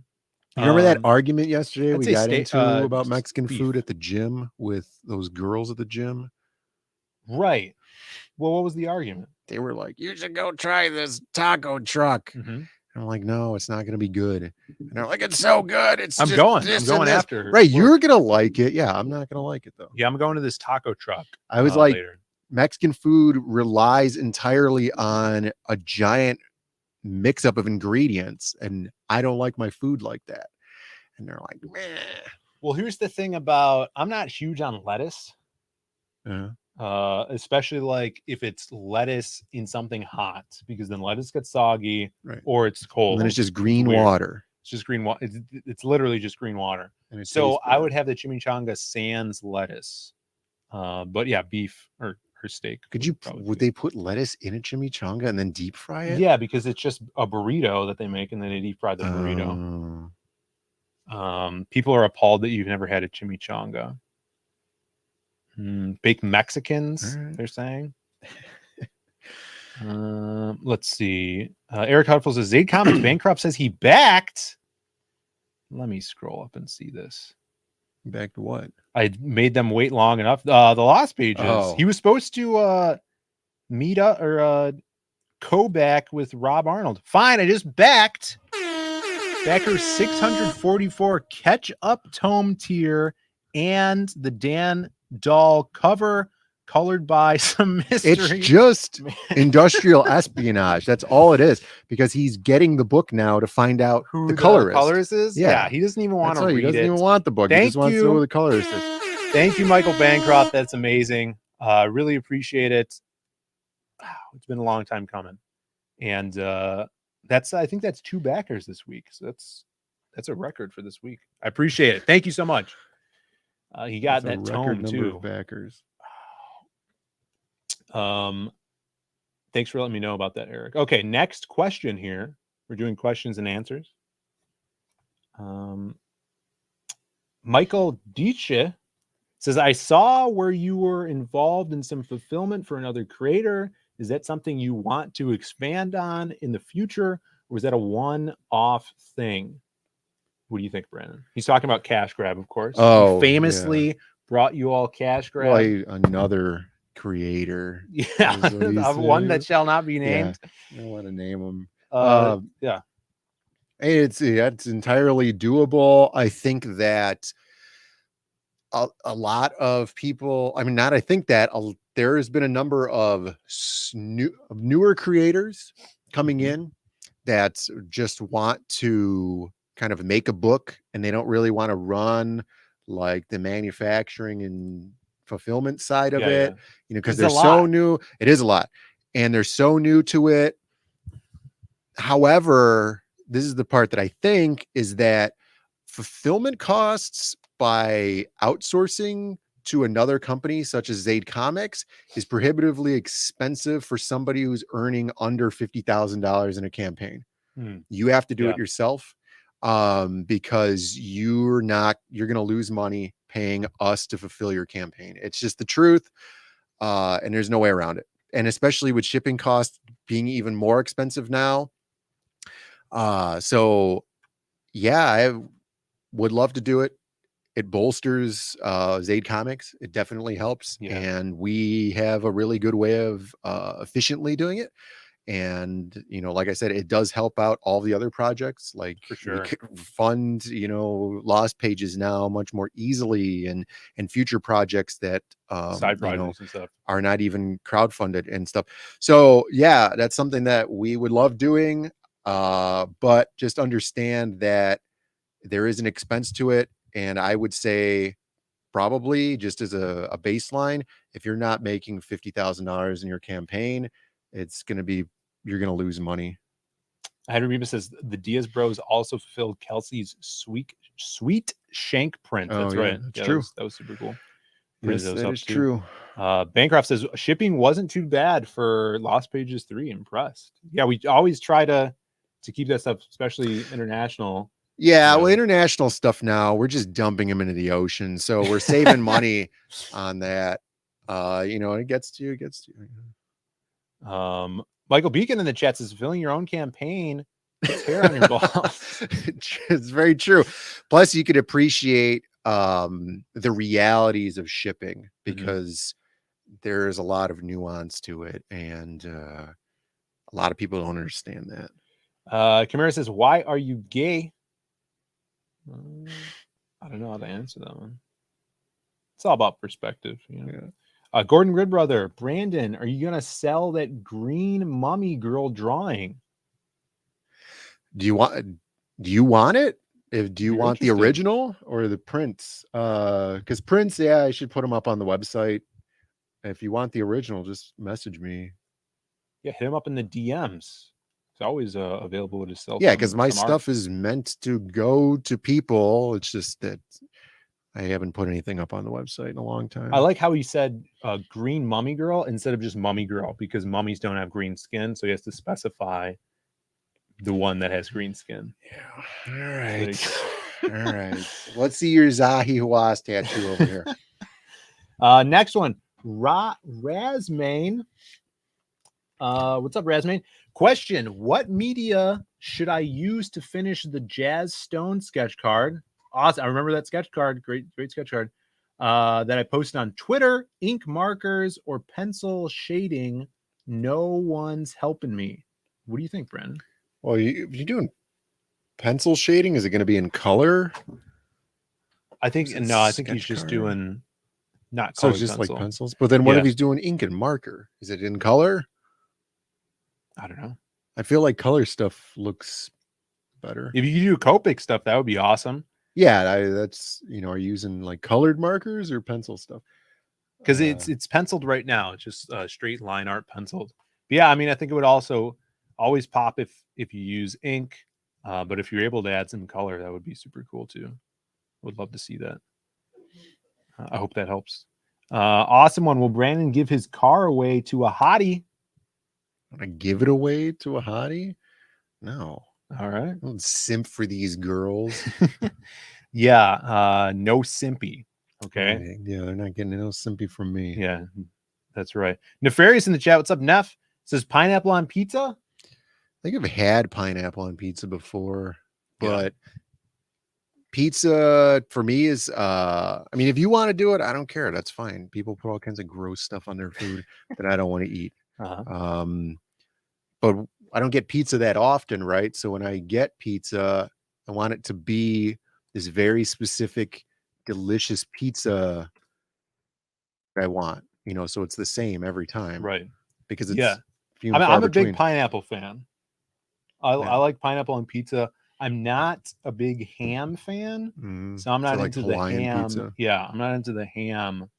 You remember that argument yesterday I'd we say got into about Mexican beef. food at the gym with those girls at the gym? Right. Well, what was the argument? They were like, you should go try this taco truck. And I'm like, no, it's not going to be good. And they're like, it's so good. I'm going after. Right. You're going to like it. Yeah. I'm not going to like it though. Yeah. I'm going to this taco truck. I was like, later. Mexican food relies entirely on a giant mix up of ingredients. And I don't like my food like that. And they're like, meh. Well, here's the thing about, I'm not huge on lettuce. Yeah. Especially like if it's lettuce in something hot, because then lettuce gets soggy, right, or it's cold. And then it's just green water. It's just green water. It's literally just green water. And so I would have the chimichanga sans lettuce. But yeah, beef or steak. Would they put lettuce in a chimichanga and then deep fry it? Yeah, because it's just a burrito that they make and then they deep fry the burrito. People are appalled that you've never had a chimichanga. Baked Mexicans, they're saying. Let's see. Eric Hudful says Zayd Comics bankrupt, says he backed. Let me scroll up and see this. Back to what? I made them wait long enough. The Lost Pages. Oh. He was supposed to meet up or co-back with Rob Arnold. Fine, I just backed. Backer 644 catch up tome tier and the Dan Doll cover colored by some mystery. It's just industrial espionage. That's all it is, because he's getting the book now to find out who the colorist is. Yeah, he doesn't even want to read it. He doesn't even want the book. He just wants to know who the colorist is. Thank you, Michael Bancroft. That's amazing. Really appreciate it. Wow, it's been a long time coming. And I think that's 2 backers this week. So that's a record for this week. I appreciate it. Thank you so much. He got that tome too. Of backers. Thanks for letting me know about that, Eric. Okay, next question here. We're doing questions and answers. Michael Dietsche says, I saw where you were involved in some fulfillment for another creator. Is that something you want to expand on in the future, or is that a one-off thing? What do you think, Brandon? He's talking about Cash Grab, of course. Oh, He famously brought you all Cash Grab. Well, another creator. Yeah, of one that shall not be named. Yeah, I don't want to name him. Yeah. It's entirely doable. I think that a lot of people, I mean, not I think that there has been a number of newer creators coming in that just want to kind of make a book, and they don't really want to run like the manufacturing and fulfillment side of it, you know, because they're so new. It is a lot, and they're so new to it. However, this is the part that I think is that fulfillment costs by outsourcing to another company such as Zaid Comics is prohibitively expensive for somebody who's earning under $50,000 in a campaign. You have to do it yourself, because you're going to lose money paying us to fulfill your campaign. It's just the truth. And there's no way around it. And especially with shipping costs being even more expensive now. So yeah, I would love to do it. It bolsters Zaid Comics. It definitely helps. And we have a really good way of efficiently doing it. And, you know, like I said, it does help out all the other projects. Like, for sure, we can fund, you know, Lost Pages now much more easily, and future projects that side projects and stuff are not even crowdfunded and stuff. So yeah, that's something that we would love doing. But just understand that there is an expense to it. And I would say probably just as a baseline, if you're not making $50,000 in your campaign, it's going to be, you're going to lose money. Henry Reba says the Diaz Bros also fulfilled Kelsey's sweet shank print. That's right. That's true. That was super cool. Yes, that is true. Bancroft says shipping wasn't too bad for Lost Pages 3. Impressed. Yeah, we always try to keep that stuff, especially international. Yeah, well, international stuff now, we're just dumping them into the ocean. So we're saving money on that. You know, it gets to you. Michael Beacon in the chat says filling your own campaign puts hair on your balls. It's very true. Plus, you could appreciate the realities of shipping, because there's a lot of nuance to it, and a lot of people don't understand that. Camara says, why are you gay? I don't know how to answer that one. It's all about perspective, you know. Gordon Goodbrother, Brandon, are you gonna sell that green mummy girl drawing? Do you want it? Do you want the original or the prints? Because prints, yeah, I should put them up on the website. If you want the original, just message me. Yeah, hit him up in the DMs. It's always available to sell. Yeah, because my stuff is meant to go to people. It's just that I haven't put anything up on the website in a long time. I like how he said green mummy girl instead of just mummy girl, because mummies don't have green skin, so he has to specify the one that has green skin. Yeah. All right. All right. Let's see your Zahi Hawass tattoo over here. Next one, Razmain. What's up, Razmain? Question: what media should I use to finish the Jazz Stone sketch card? Awesome. I remember that sketch card. Great sketch card. That I posted on Twitter. Ink markers or pencil shading. No one's helping me. What do you think, Brandon? Well, if you're doing pencil shading, is it going to be in color? I think he's just doing not color. So it's just pencil. Like pencils. But then what if he's doing ink and marker? Is it in color? I don't know. I feel like color stuff looks better. If you do Copic stuff, that would be awesome. Yeah, that's, you know, are you using like colored markers or pencil stuff? Because it's penciled right now. It's just straight line art penciled. But yeah, I mean, I think it would also always pop if you use ink. But if you're able to add some color, that would be super cool too. Would love to see that. I hope that helps. Awesome one. Will Brandon give his car away to a hottie? I give it away to a hottie? No. All right. I don't simp for these girls. Yeah, no simpy. Okay. Yeah, they're not getting no simpy from me. Yeah, that's right. Nefarious in the chat. What's up, Neff? Says pineapple on pizza. I think I've had pineapple on pizza before, but pizza for me is I mean, if you want to do it, I don't care. That's fine. People put all kinds of gross stuff on their food that I don't want to eat. But I don't get pizza that often, right? So when I get pizza, I want it to be this very specific, delicious pizza that I want, so it's the same every time. Right. Because it's I'm a big pineapple fan. I like pineapple on pizza. I'm not a big ham fan, so I'm not into the ham. Pizza. Yeah, I'm not into the ham.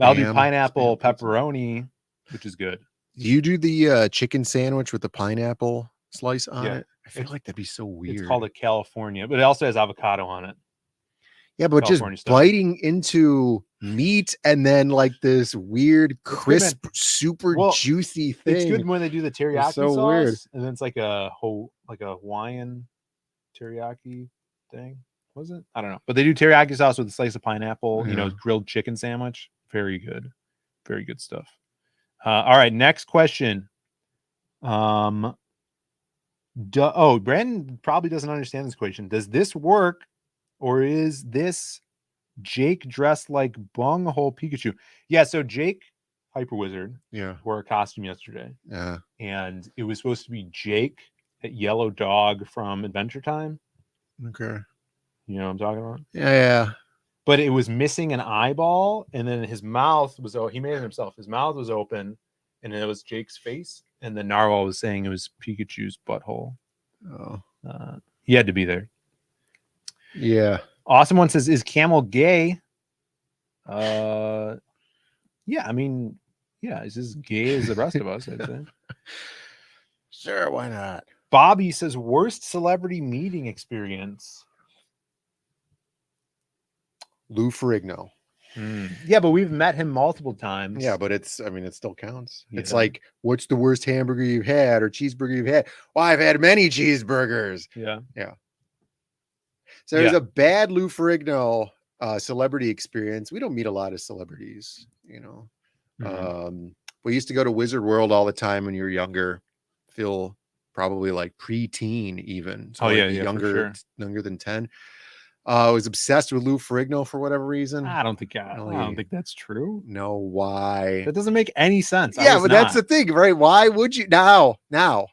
I'll do pineapple pepperoni, which is good. Do you do the chicken sandwich with the pineapple slice on it? I feel like that'd be so weird. It's called a California, but it also has avocado on it. Yeah, but California just biting into meat and then like this weird, crisp, super juicy thing. It's good when they do the teriyaki so sauce, weird. And then it's like a Hawaiian teriyaki thing. Was it? I don't know. But they do teriyaki sauce with a slice of pineapple, grilled chicken sandwich. Very good. Very good stuff. All right, next question. Brandon probably doesn't understand this question. Does this work, or is this Jake dressed like bunghole Pikachu? Yeah, so Jake, Hyper Wizard, wore a costume yesterday. Yeah. And it was supposed to be Jake, that yellow dog from Adventure Time. Okay. You know what I'm talking about? Yeah. But it was missing an eyeball, and then his mouth was, he made it himself. His mouth was open, and it was Jake's face. And the narwhal was saying it was Pikachu's butthole. Oh. He had to be there. Yeah. Awesome one says, is Camel gay? Yeah, I mean, yeah, he's as gay as the rest of us, I'd say. Sure, why not? Bobby says, worst celebrity meeting experience. Lou Ferrigno. Yeah, but we've met him multiple times. Yeah, but it still counts. Yeah. It's like, what's the worst hamburger you've had or cheeseburger you've had? Well, I've had many cheeseburgers. Yeah. So there's a bad Lou Ferrigno celebrity experience. We don't meet a lot of celebrities, We used to go to Wizard World all the time when you were younger. Phil, probably like preteen even. So younger than 10. I was obsessed with Lou Ferrigno for whatever reason. I don't think that's true. No, why? That doesn't make any sense. Yeah, but that's the thing, right? Why would you now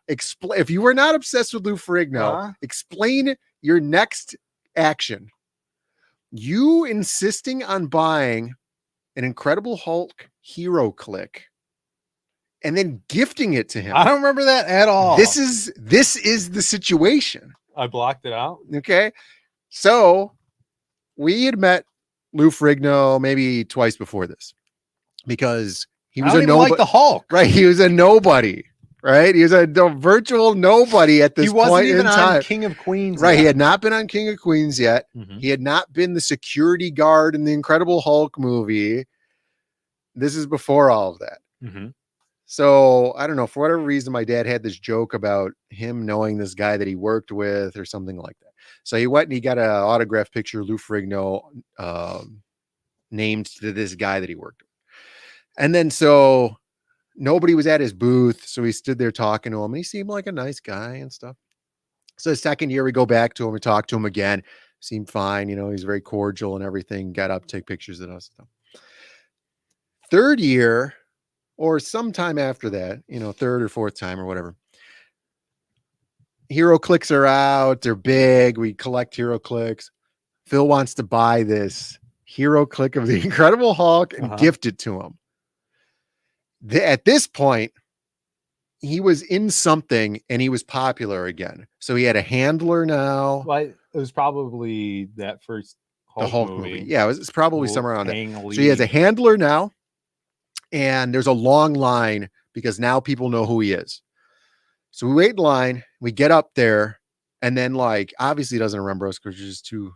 explain? If you were not obsessed with Lou Ferrigno, explain your next action. You insisting on buying an Incredible Hulk hero click and then gifting it to him. I don't remember that at all. This is the situation. I blocked it out. Okay. So we had met Lou Ferrigno maybe twice before this because he was like the Hulk, right? He was a nobody, right? He was a virtual nobody at this point in time. On King of Queens, right? He had not been on King of Queens yet. He had not been the security guard in the Incredible Hulk movie. This is before all of that. So I don't know, for whatever reason, my dad had this joke about him knowing this guy that he worked with or something like that. So he went and he got an autographed picture of Lou Ferrigno named to this guy that he worked with. And then so nobody was at his booth. So he stood there talking to him and he seemed like a nice guy and stuff. So the second year we go back to him and talk to him again. Seemed fine. He's very cordial and everything. Got up, take pictures of us. Third year or sometime after that, third or fourth time or whatever. Hero clicks are out. They're big. We collect hero clicks. Phil wants to buy this hero click of the Incredible Hulk and gift it to him. At this point, he was in something and he was popular again. So he had a handler now. Well, it was probably that first Hulk movie. Yeah, it's probably somewhere around that. So he has a handler now. And there's a long line because now people know who he is. So we wait in line, we get up there, and then obviously he doesn't remember us because we're just two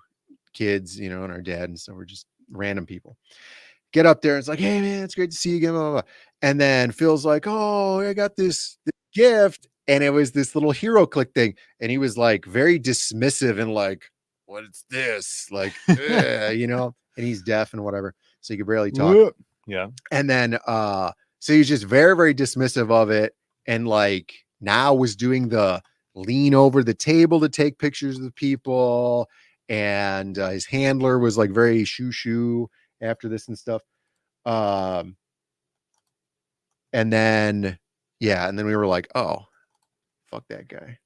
kids, and our dad, and so we're just random people. Get up there, and it's like, hey man, it's great to see you again. Blah, blah, blah. And then Phil's like, oh, I got this gift, and it was this little hero click thing, and he was very dismissive and what's this? Like, you know, and he's deaf and whatever. So he could barely talk. Yeah. And then, so he's just very, very dismissive of it. And like now was doing the lean over the table to take pictures of the people. And his handler was like very shoo after this and stuff. And then, and then we were like, oh, fuck that guy.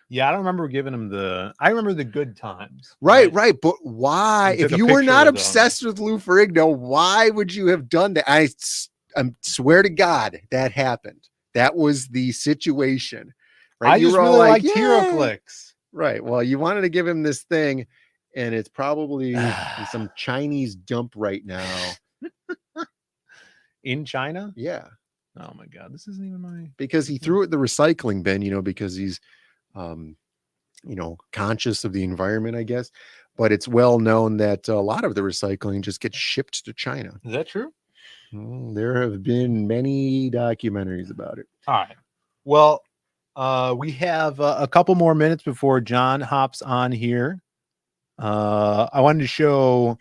Yeah, I don't remember giving him I remember the good times. Right. But why? If you were not obsessed with Lou Ferrigno, why would you have done that? I swear to God that happened. That was the situation. Right? I just really liked HeroClix. Right. Well, you wanted to give him this thing, and it's probably some Chinese dump right now. In China? Yeah. Oh my God. This isn't even my... Because he threw it in the recycling bin, you know, because he's, you know, conscious of the environment, I guess. But it's well known that a lot of the recycling just gets shipped to China. Is that true? There have been many documentaries about it. All right. Well, we have a couple more minutes before John hops on here. I wanted to show...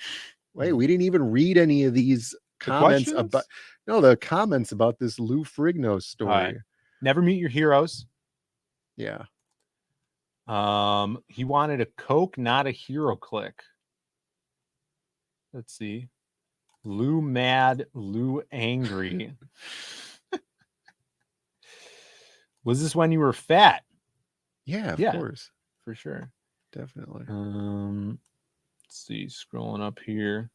Wait, we didn't even read any of these comments about... No, the comments about this Lou Ferrigno story. Right. Never meet your heroes. Yeah. He wanted a Coke, not a HeroClix. Let's see. Lou mad, Lou angry. Was this when you were fat? Yeah, of course. For sure. Definitely. Let's see, scrolling up here.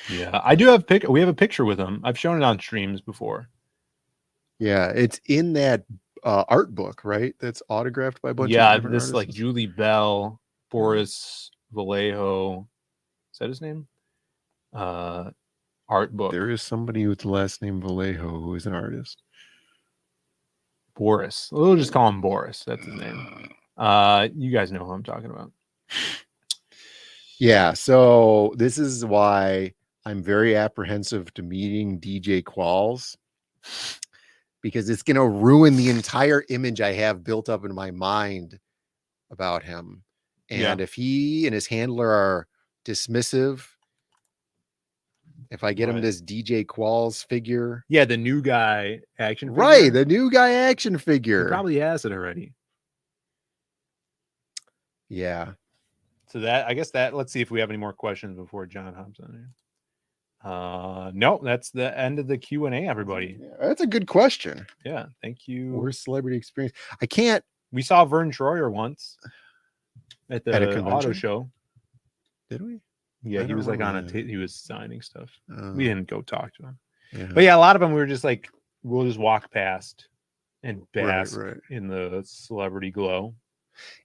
Yeah, I do have we have a picture with him. I've shown it on streams before. Yeah, it's in that art book, right? That's autographed by a bunch of different this artists. like Julie Bell, Boris Vallejo. Is that his name? Art book. There is somebody with the last name Vallejo who is an artist. Boris. We'll just call him Boris. That's his name. You guys know who I'm talking about. Yeah, so this is why I'm very apprehensive to meeting DJ Qualls, because it's going to ruin the entire image I have built up in my mind about him. And if he and his handler are dismissive, if I get him this DJ Qualls figure. Yeah, the new guy action figure. Right, the new guy action figure. He probably has it already. Yeah. So that, I guess that, let's see if we have any more questions before John hops on here. No, that's the end of the Q&A, everybody. Yeah, that's a good question. Yeah, thank you. Worst celebrity experience. I can't. We saw Vern Troyer once at the a auto show. Did we? Yeah, he was like on he was signing stuff. We didn't go talk to him. Yeah. But yeah, a lot of them we were just like, we'll just walk past and bask Right. in the celebrity glow.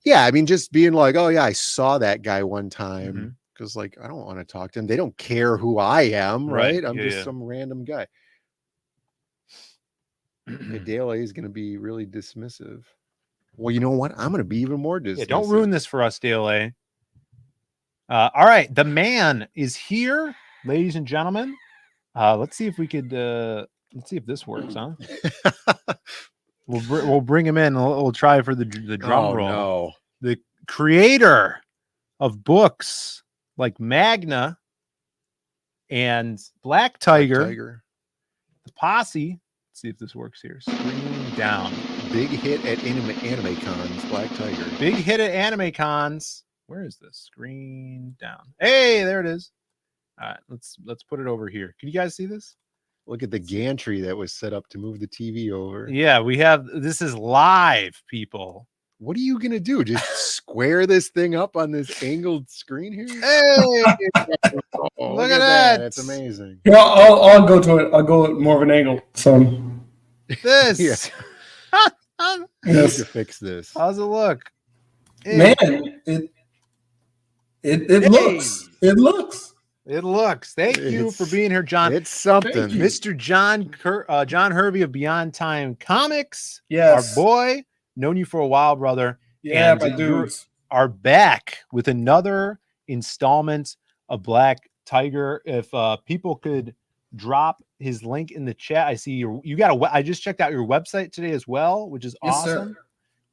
Yeah, I mean, just being like, oh yeah, I saw that guy one time, because like I don't want to talk to him. They don't care who I am, right? I'm just some random guy. Dale A is going to be really dismissive. Well, you know what? I'm going to be even more dismissive. Yeah, don't ruin this for us, Dale A. All right, the man is here, ladies and gentlemen. Let's see if we could. Let's see if this works, huh? We'll bring him in. We'll try for the drum roll. No. The creator of books like Magna and Black Tiger, the Posse. Let's see if this works here. Screen down. Big hit at anime cons. Black Tiger. Big hit at anime cons. Where is this? Screen down. Hey, there it is. All right, let's put it over here. Can you guys see this? Look at the gantry that was set up to move the TV over. Yeah, we have, this is live, people. What are you going to do? Just square this thing up on this angled screen here? Hey! Look at that. That's amazing. Yeah, I'll go to it. I'll go more of an angle. So this. Yes. Yes. I need to fix this. How's it look? Man, it looks. It looks. It looks. Thank you for being here, John. It's something. Mr. John Hervey of Beyond Time Comics. Yes. Our boy. Known you for a while, brother. Yeah, and my you dudes. are back with another installment of Black Tiger. If people could drop his link in the chat. I see you got I just checked out your website today as well, which is Yes, awesome. sir.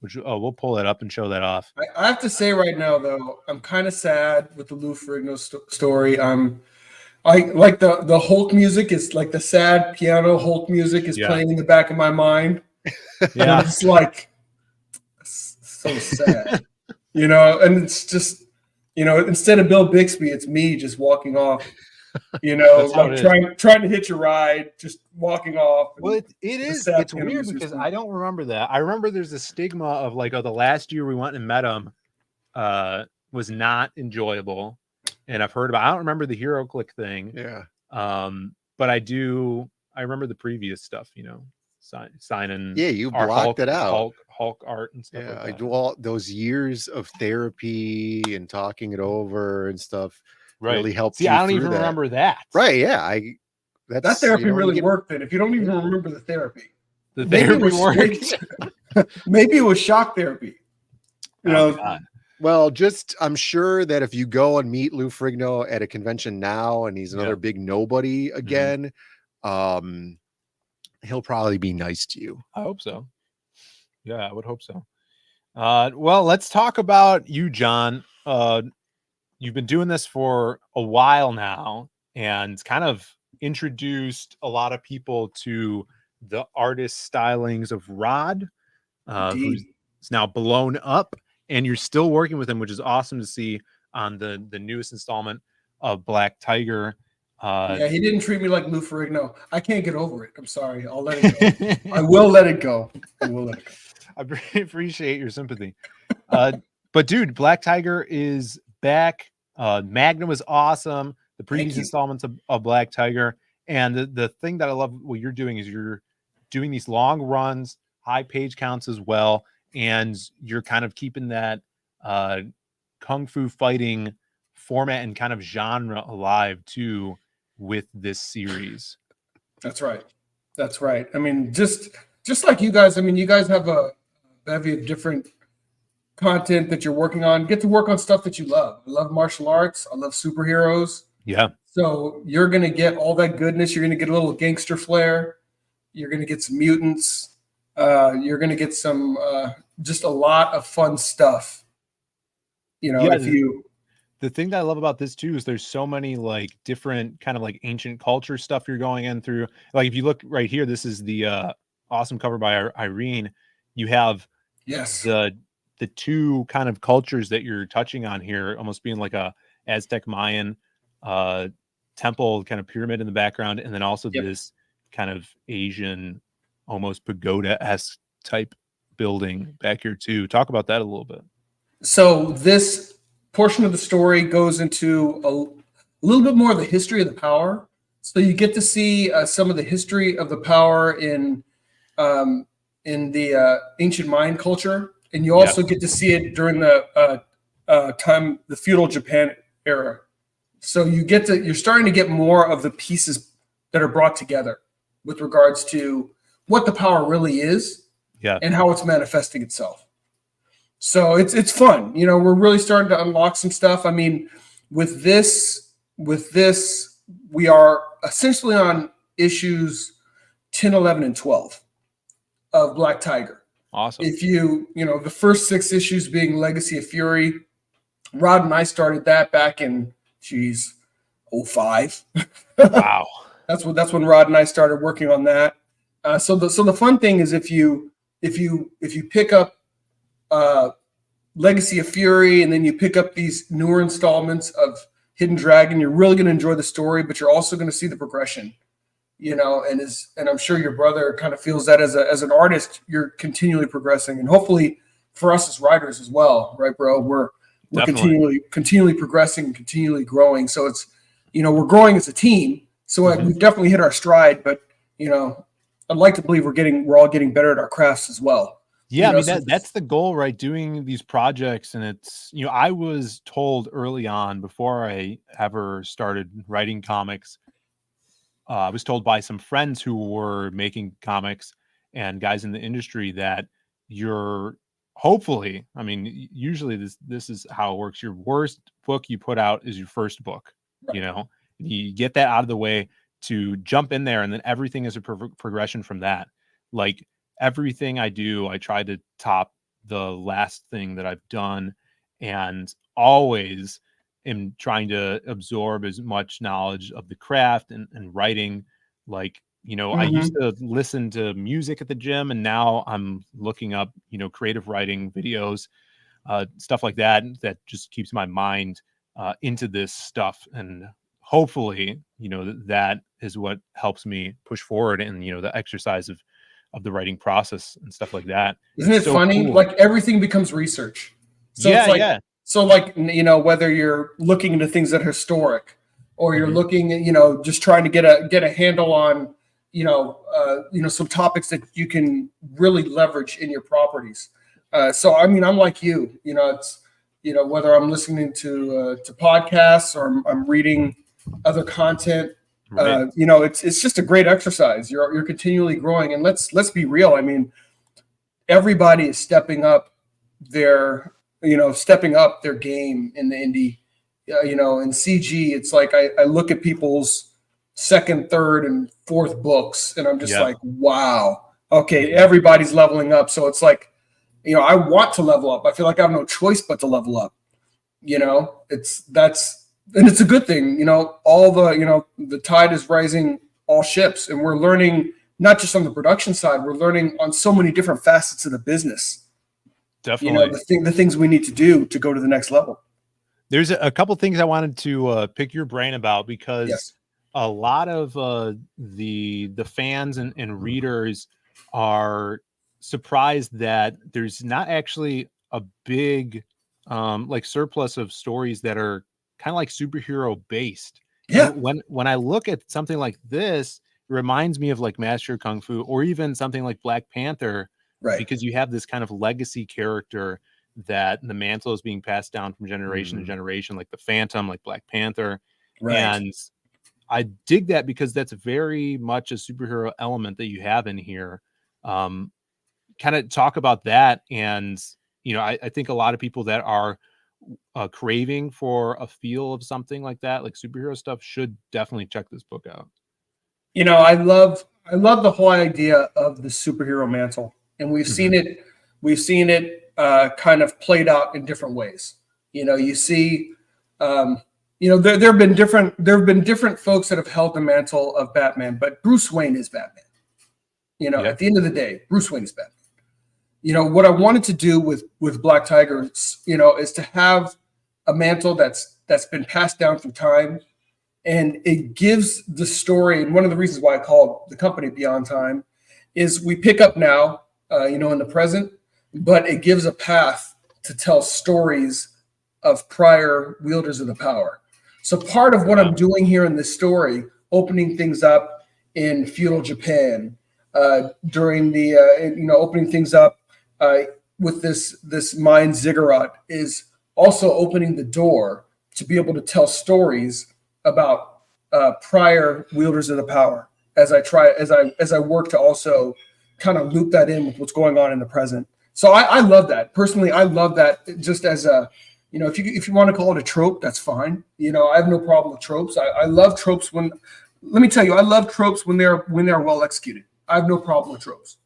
Which we'll pull it up and show that off. I have to say right now, though, I'm kind of sad with the Lou Ferrigno story. I like the Hulk music is like the sad piano Hulk music is playing in the back of my mind. And I'm just like, so sad, and it's just, instead of Bill Bixby, it's me just walking off, like trying to hitch a ride, just walking off. Well, it's weird because I don't remember that. I remember there's a stigma of like, the last year we went and met him was not enjoyable. And I've heard about, I don't remember the Hero Click thing. Yeah. But I remember the previous stuff, signing. Yeah, you blocked it out. Hulk art and stuff. Yeah, like I do all those years of therapy and talking it over and stuff. Right. Really helped. See, I don't even remember that. Right. Yeah. That therapy really worked then. If you don't even remember the therapy. The therapy worked. Maybe it was shock therapy. Well, I'm sure that if you go and meet Lou Ferrigno at a convention now and he's another big nobody again, he'll probably be nice to you. I hope so. Yeah, I would hope so. Well, let's talk about you, John. You've been doing this for a while now and kind of introduced a lot of people to the artist stylings of Rod, who's now blown up. And you're still working with him, which is awesome to see on the newest installment of Black Tiger. Yeah, he didn't treat me like Lou Ferrigno. I can't get over it. I'm sorry. I'll let it go. I will let it go. I appreciate your sympathy. But dude, Black Tiger is back. Magnum was awesome. The previous installments of Black Tiger. And the thing that I love what you're doing is you're doing these long runs, high page counts as well. And you're kind of keeping that kung fu fighting format and kind of genre alive too with this series. That's right. I mean, just like you guys. I mean, you guys have a bevy of different content that you're working on. Get to work on stuff that you love. I love martial arts. I love superheroes. Yeah. So you're gonna get all that goodness. You're gonna get a little gangster flair. You're gonna get some mutants. You're gonna get some just a lot of fun stuff. The thing that I love about this too is there's so many like different kind of like ancient culture stuff you're going in through. Like if you look right here, this is the awesome cover by Irene. You have the two kind of cultures that you're touching on here, almost being like a Aztec Mayan temple kind of pyramid in the background, and then also this kind of Asian almost pagoda-esque type building back here too. Talk about that a little bit. So this portion of the story goes into a little bit more of the history of the power. So you get to see some of the history of the power in the ancient Mayan culture, and you also get to see it during the feudal Japan era. So you're starting to get more of the pieces that are brought together with regards to what the power really is and how it's manifesting itself. So it's fun. We're really starting to unlock some stuff. I mean, with this, we are essentially on issues 10, 11, and 12 of Black Tiger. Awesome. If the first 6 issues being Legacy of Fury, Rod and I started that back in 05. Wow. That's when Rod and I started working on that. So the fun thing is if you pick up Legacy of Fury and then you pick up these newer installments of Hidden Dragon, you're really going to enjoy the story, but you're also going to see the progression. And I'm sure your brother kind of feels that as an artist, you're continually progressing, and hopefully for us as writers as well, right, bro? We're continually progressing and continually growing. So it's we're growing as a team. So we've definitely hit our stride, but I'd like to believe we're all getting better at our crafts as well. Yeah, I mean that's the goal, right? Doing these projects, and it's I was told early on before I ever started writing comics. I was told by some friends who were making comics and guys in the industry that you're hopefully, I mean, usually this is how it works. Your worst book you put out is your first book. Right. You get that out of the way to jump in there, and then everything is a progression from that. Like everything I do, I try to top the last thing that I've done, and always am trying to absorb as much knowledge of the craft and writing. Like, I used to listen to music at the gym, and now I'm looking up, creative writing videos, stuff like that just keeps my mind into this stuff. And hopefully, that is what helps me push forward in, the exercise of the writing process and stuff like that. Isn't it funny? Cool. Like everything becomes research. So yeah, it's like, yeah. So like, whether you're looking into things that are historic, or you're looking at, just trying to get a handle on, some topics that you can really leverage in your properties. So, I mean, I'm like you, it's, whether I'm listening to podcasts or I'm reading other content, Right. it's just a great exercise. You're continually growing, and let's be real. I mean, everybody is stepping up their game in the indie. In CG, it's like I look at people's second, third, and fourth books, and I'm just like, wow, okay, everybody's leveling up. So it's like, I want to level up. I feel like I have no choice but to level up. And it's a good thing. All the tide is rising all ships, and we're learning not just on the production side. We're learning on so many different facets of the business. Definitely, the things we need to do to go to the next level. There's a couple things I wanted to pick your brain about, because a lot of the fans and readers are surprised that there's not actually a big like surplus of stories that are kind of like superhero based. Yeah. When I look at something like this, it reminds me of like Master of Kung Fu, or even something like Black Panther, right? Because you have this kind of legacy character that the mantle is being passed down from generation to generation, like the Phantom, like Black Panther. Right. And I dig that, because that's very much a superhero element that you have in here. Kind of talk about that. And, I think a lot of people that are craving for a feel of something like that, like superhero stuff, should definitely check this book out. I love the whole idea of the superhero mantle, and we've seen it kind of played out in different ways. You see, there have been different folks that have held the mantle of Batman, but Bruce Wayne is Batman. At the end of the day, Bruce Wayne is Batman. What I wanted to do with Black Tiger, is to have a mantle that's been passed down through time, and it gives the story. And one of the reasons why I called the company Beyond Time is we pick up now, in the present, but it gives a path to tell stories of prior wielders of the power. So part of what I'm doing here in this story, opening things up in feudal Japan, during the opening things up with this mine ziggurat, is also opening the door to be able to tell stories about prior wielders of the power, as I work to also kind of loop that in with what's going on in the present. So I love that. Personally, I love that, just as a, if you want to call it a trope, that's fine. I have no problem with tropes. I love tropes let me tell you, I love tropes when they're well executed. I have no problem with tropes.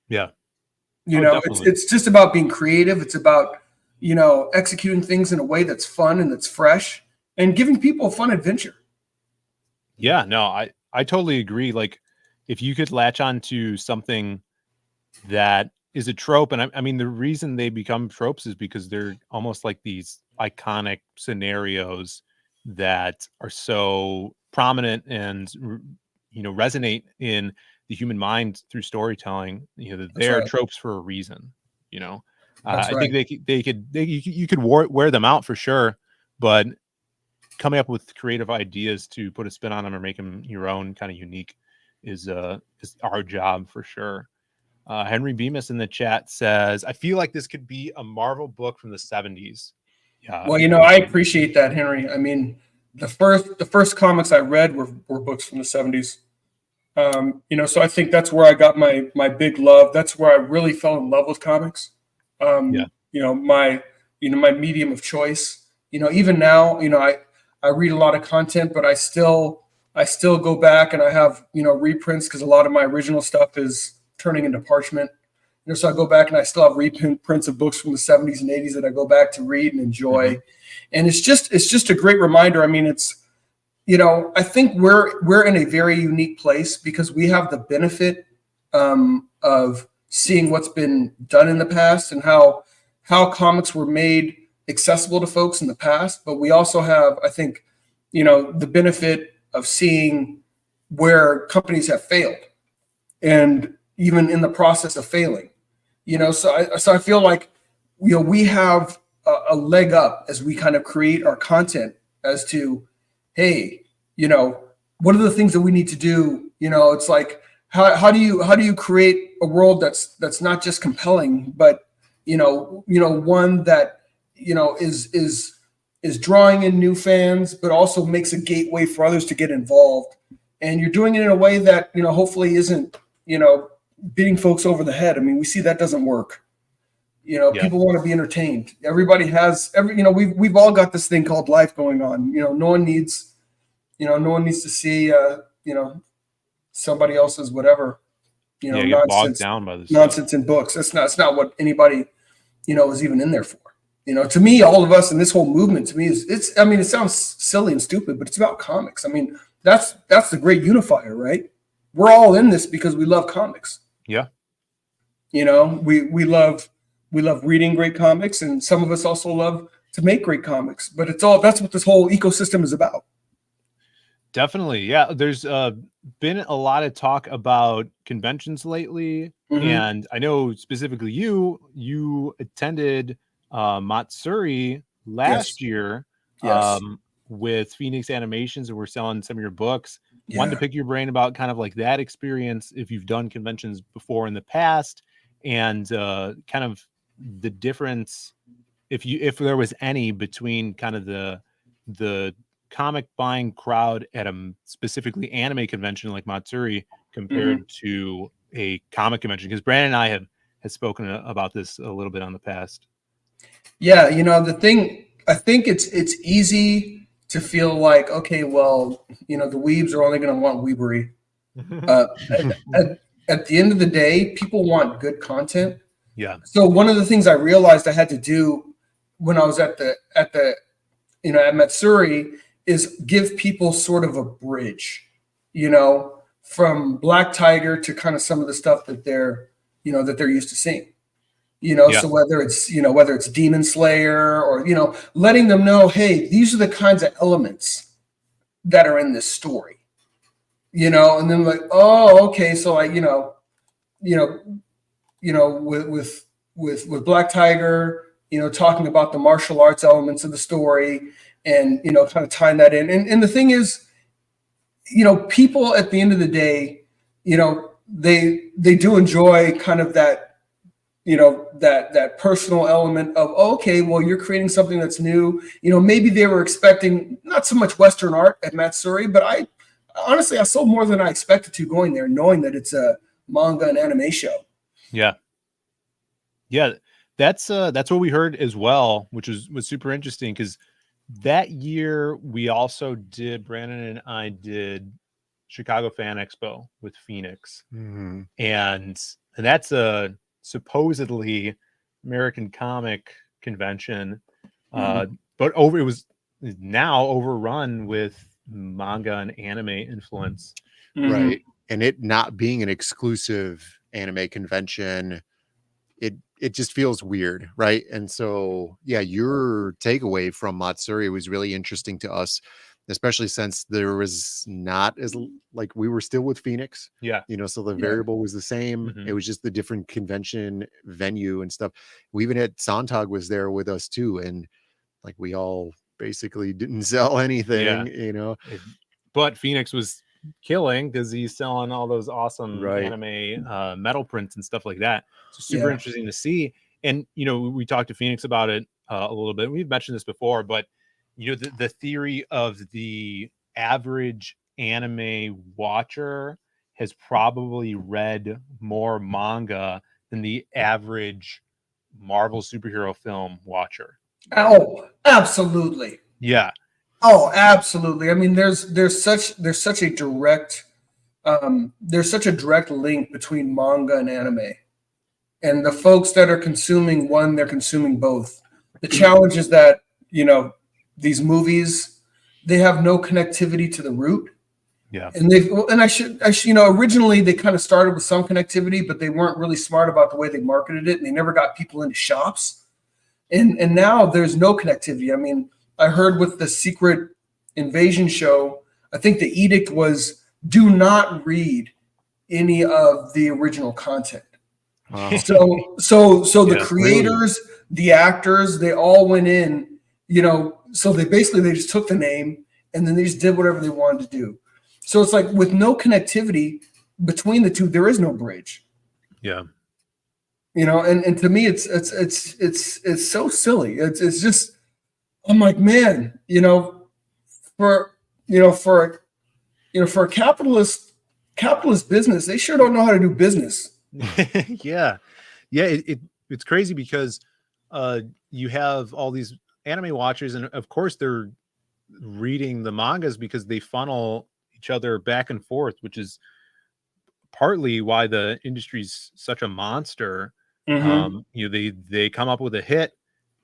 Yeah. It's just about being creative. It's about, executing things in a way that's fun and that's fresh, and giving people a fun adventure. Yeah, no, I totally agree. Like, if you could latch on to something that is a trope, and I mean, the reason they become tropes is because they're almost like these iconic scenarios that are so prominent and, resonate in the human mind through storytelling. They're tropes for a reason. I think you could wear them out for sure, but coming up with creative ideas to put a spin on them or make them your own, kind of unique, is our job for sure. Henry Bemis in the chat says, I feel like this could be a Marvel book from the 70s. Yeah. Well, I appreciate that, Henry. I mean, the first comics I read were books from the 70s. So I think that's where I got my big love. That's where I really fell in love with comics. My medium of choice. Even now, I read a lot of content, but I still I still go back and I have, reprints because a lot of my original stuff is turning into parchment. So I go back and I still have reprints of books from the 70s and 80s that I go back to read and enjoy. And it's just a great reminder. I mean, it's, I think we're in a very unique place because we have the benefit of seeing what's been done in the past and how comics were made accessible to folks in the past. But we also have, I think, the benefit of seeing where companies have failed and even in the process of failing, so I feel like, we have a leg up as we kind of create our content as to, hey, what are the things that we need to do? It's like, how do you create a world that's not just compelling, but, one that, is drawing in new fans, but also makes a gateway for others to get involved. And you're doing it in a way that, hopefully isn't, beating folks over the head. I mean, we see that doesn't work. People want to be entertained. Everybody has we've all got this thing called life going on. No one needs to see, somebody else's whatever, get bogged down by this nonsense in books. That's not what anybody, is even in there for. To me, all of us in this whole movement, to me, it sounds silly and stupid, but it's about comics. I mean, that's the great unifier, right? We're all in this because we love comics. Yeah. We love reading great comics, and some of us also love to make great comics, but that's what this whole ecosystem is about. Definitely. Yeah. There's been a lot of talk about conventions lately. And I know specifically you attended Matsuri last year with Phoenix Animations, and we're selling some of your books. Wanted to pick your brain about kind of like that experience, if you've done conventions before in the past, and kind of the difference, if there was any, between kind of the comic buying crowd at a specifically anime convention like Matsuri compared to a comic convention, because Brandon and I have spoken about this a little bit on the past. Yeah, the thing, I think it's easy to feel like, okay, well, the weebs are only going to want weebery. At the end of the day, people want good content. Yeah. So one of the things I realized I had to do when I was at Matsuri is give people sort of a bridge, from Black Tiger to kind of some of the stuff that they're used to seeing. So whether it's Demon Slayer or, letting them know, hey, these are the kinds of elements that are in this story, and then like, oh, okay. So like, with Black Tiger, talking about the martial arts elements of the story and, kind of tying that in. And the thing is, people at the end of the day, they do enjoy kind of that, that personal element of, okay, well, you're creating something that's new. Maybe they were expecting not so much Western art at Matsuri, but I sold more than I expected to going there, knowing that it's a manga and anime show. Yeah. That's what we heard as well, which was super interesting, because that year we also Brandon and I did Chicago Fan Expo with Phoenix, and that's a supposedly American comic convention, but it was now overrun with manga and anime influence, right? And it not being an exclusive anime convention, it just feels weird, right? And so your takeaway from Matsuri was really interesting to us, especially since there was not as, like, we were still with Phoenix, so the variable was the same. It was just the different convention venue and stuff. We even had Sontag was there with us too, and like we all basically didn't sell anything, but Phoenix was killing because he's selling all those awesome anime metal prints and stuff like that. So super interesting to see. And we talked to Phoenix about it a little bit. We've mentioned this before, but the theory of the average anime watcher has probably read more manga than the average Marvel superhero film watcher. Oh, absolutely. Yeah. Oh, absolutely. I mean, there's such a direct link between manga and anime, and the folks that are consuming one, they're consuming both. The challenge is that these movies, they have no connectivity to the root. Yeah. And I should originally they kind of started with some connectivity, but they weren't really smart about the way they marketed it, and they never got people into shops. And now there's no connectivity. I mean, I heard with the Secret Invasion show, I think the edict was do not read any of the original content. Wow. So the Yeah, creators, the actors, they all went in, so they just took the name and then they just did whatever they wanted to do. So it's like with no connectivity between the two, there is no bridge. Yeah. And to me, it's so silly. It's just, I'm like, man, for a capitalist business, they sure don't know how to do business. Yeah. It's crazy because you have all these anime watchers, and of course they're reading the mangas because they funnel each other back and forth, which is partly why the industry's such a monster. They come up with a hit,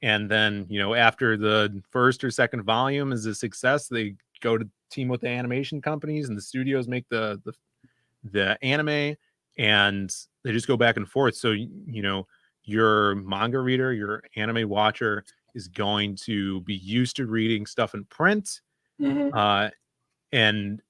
and then after the first or second volume is a success, they go to team with the animation companies, and the studios make the anime, and they just go back and forth. So your manga reader, your anime watcher is going to be used to reading stuff in print. And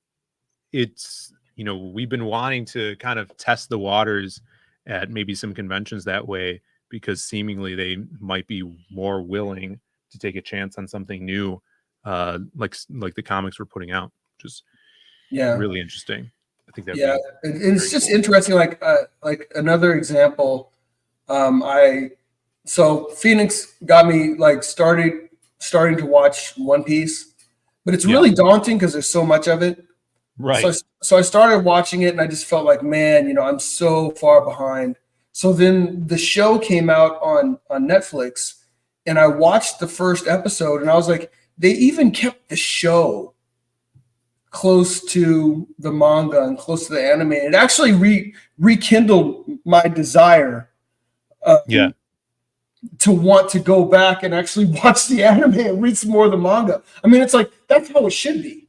it's we've been wanting to kind of test the waters at maybe some conventions that way, because seemingly they might be more willing to take a chance on something new, like the comics we're putting out, which is really interesting. I think that and it's just interesting. Like another example, so Phoenix got me like starting to watch One Piece, but it's really daunting because there's so much of it. Right. So I started watching it, and I just felt like, man, I'm so far behind. So then the show came out on Netflix, and I watched the first episode, and I was like, they even kept the show close to the manga and close to the anime. It actually rekindled my desire to want to go back and actually watch the anime and read some more of the manga. I mean, it's like, that's how it should be.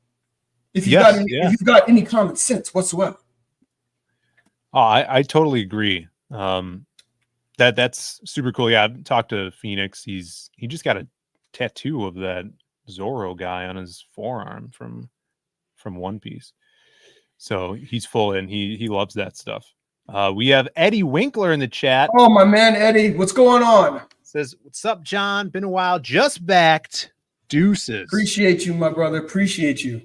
If you've got any common sense whatsoever. Oh, I totally agree. That's super cool. Yeah, I've talked to Phoenix. He just got a tattoo of that Zorro guy on his forearm from One Piece. So he's full in. He loves that stuff. We have Eddie Winkler in the chat. Oh, my man, Eddie, what's going on? Says, "What's up, John? Been a while. Just backed. Deuces." Appreciate you, my brother. Appreciate you.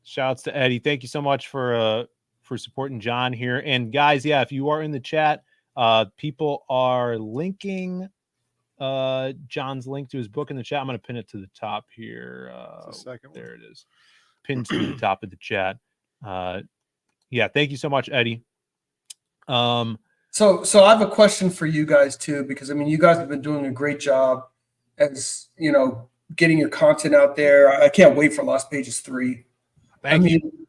Shouts to Eddie. Thank you so much for supporting John here. And guys, if you are in the chat, people are linking John's link to his book in the chat. I'm going to pin it to the top here. There it is. Pinned to the top of the chat. Thank you so much, Eddie. So I have a question for you guys too, because I mean, you guys have been doing a great job as getting your content out there. I can't wait for Lost Pages 3. Thank you.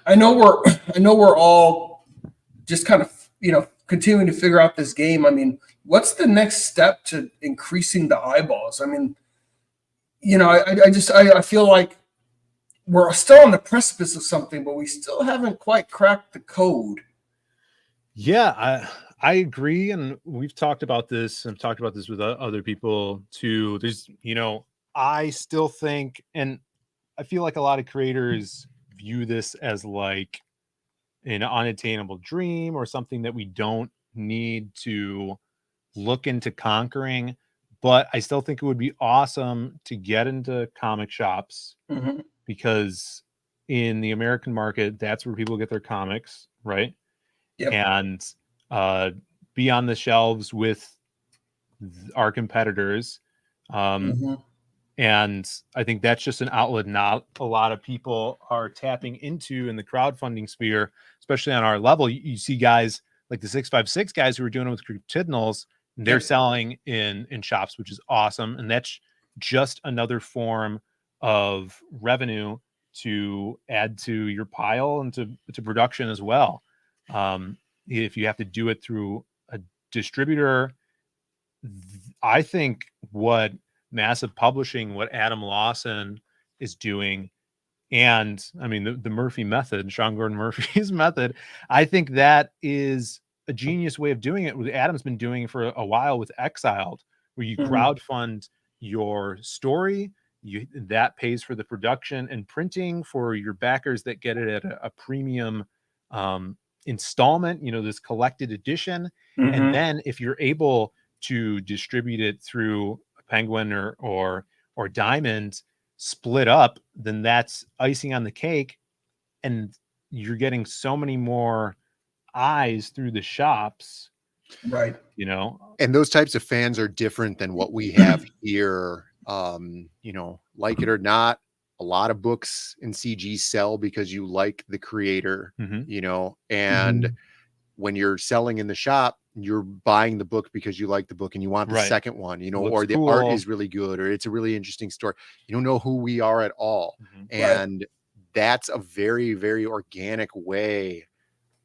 I know we're all just kind of continuing to figure out this game. I mean, what's the next step to increasing the eyeballs? I mean, I feel like we're still on the precipice of something, but we still haven't quite cracked the code. Yeah, I agree, and we've talked about this. I've talked about this with other people too. There's, I still think, and I feel like a lot of creators view this as like an unattainable dream or something that we don't need to look into conquering. But I still think it would be awesome to get into comic shops, because in the American market, that's where people get their comics, right? Yep. And be on the shelves with our competitors. And I think that's just an outlet not a lot of people are tapping into in the crowdfunding sphere, especially on our level. You see guys like the 656 guys who are doing it with Cryptidnals, and they're selling in shops, which is awesome. And that's just another form of revenue to add to your pile and to production as well. If you have to do it through a distributor, I think what Massive Publishing, what Adam Lawson is doing, and I mean the Murphy method, Sean Gordon Murphy's method, I think that is a genius way of doing it. What Adam's been doing for a while with Exiled, where you crowdfund your story, that pays for the production and printing for your backers that get it at a premium installment, this collected edition. And then if you're able to distribute it through Penguin or Diamond split up, then that's icing on the cake, and you're getting so many more eyes through the shops, right? And those types of fans are different than what we have here. Like it or not, a lot of books in CG sell because you like the creator, and when you're selling in the shop, you're buying the book because you like the book and you want the second one, or the art is really good, or it's a really interesting story. You don't know who we are at all. And that's a very, very organic way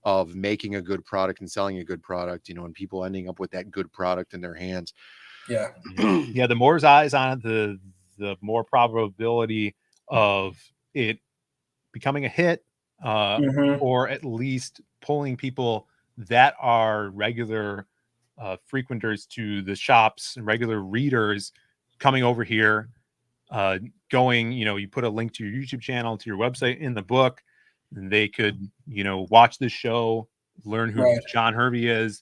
of making a good product and selling a good product, and people ending up with that good product in their hands. Yeah. Yeah. The more eyes on it, the more probability of it becoming a hit, or at least pulling people that are regular frequenters to the shops and regular readers coming over here, going, you put a link to your YouTube channel, to your website in the book, and they could, watch this show, learn who John Hervey is,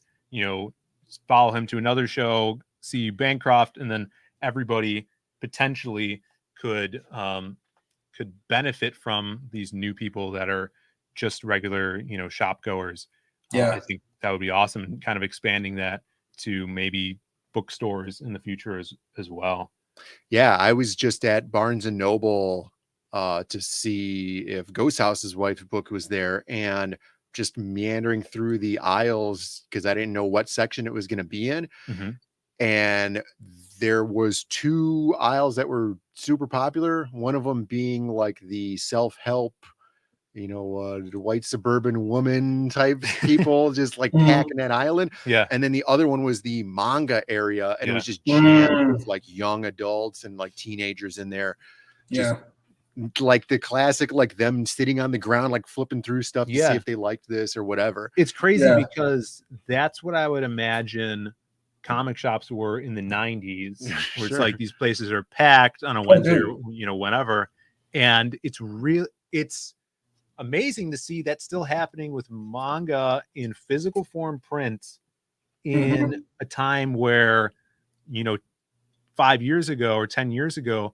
follow him to another show, see Bancroft, and then everybody potentially could benefit from these new people that are just regular, shop goers. I think that would be awesome, and kind of expanding that to maybe bookstores in the future as well. Yeah, I was just at Barnes and Noble to see if Ghost House's wife's book was there, and just meandering through the aisles because I didn't know what section it was going to be in. And there was 2 aisles that were super popular. One of them being like the self-help, the white suburban woman type people just like packing that island. Yeah. And then the other one was the manga area, and it was just jammed with like young adults and like teenagers in there. Just like the classic, like them sitting on the ground, like flipping through stuff to see if they liked this or whatever. It's crazy because that's what I would imagine comic shops were in the 90s, where it's like these places are packed on a Wednesday or, whenever. And it's amazing to see that still happening with manga in physical form print in a time where, 5 years ago or 10 years ago,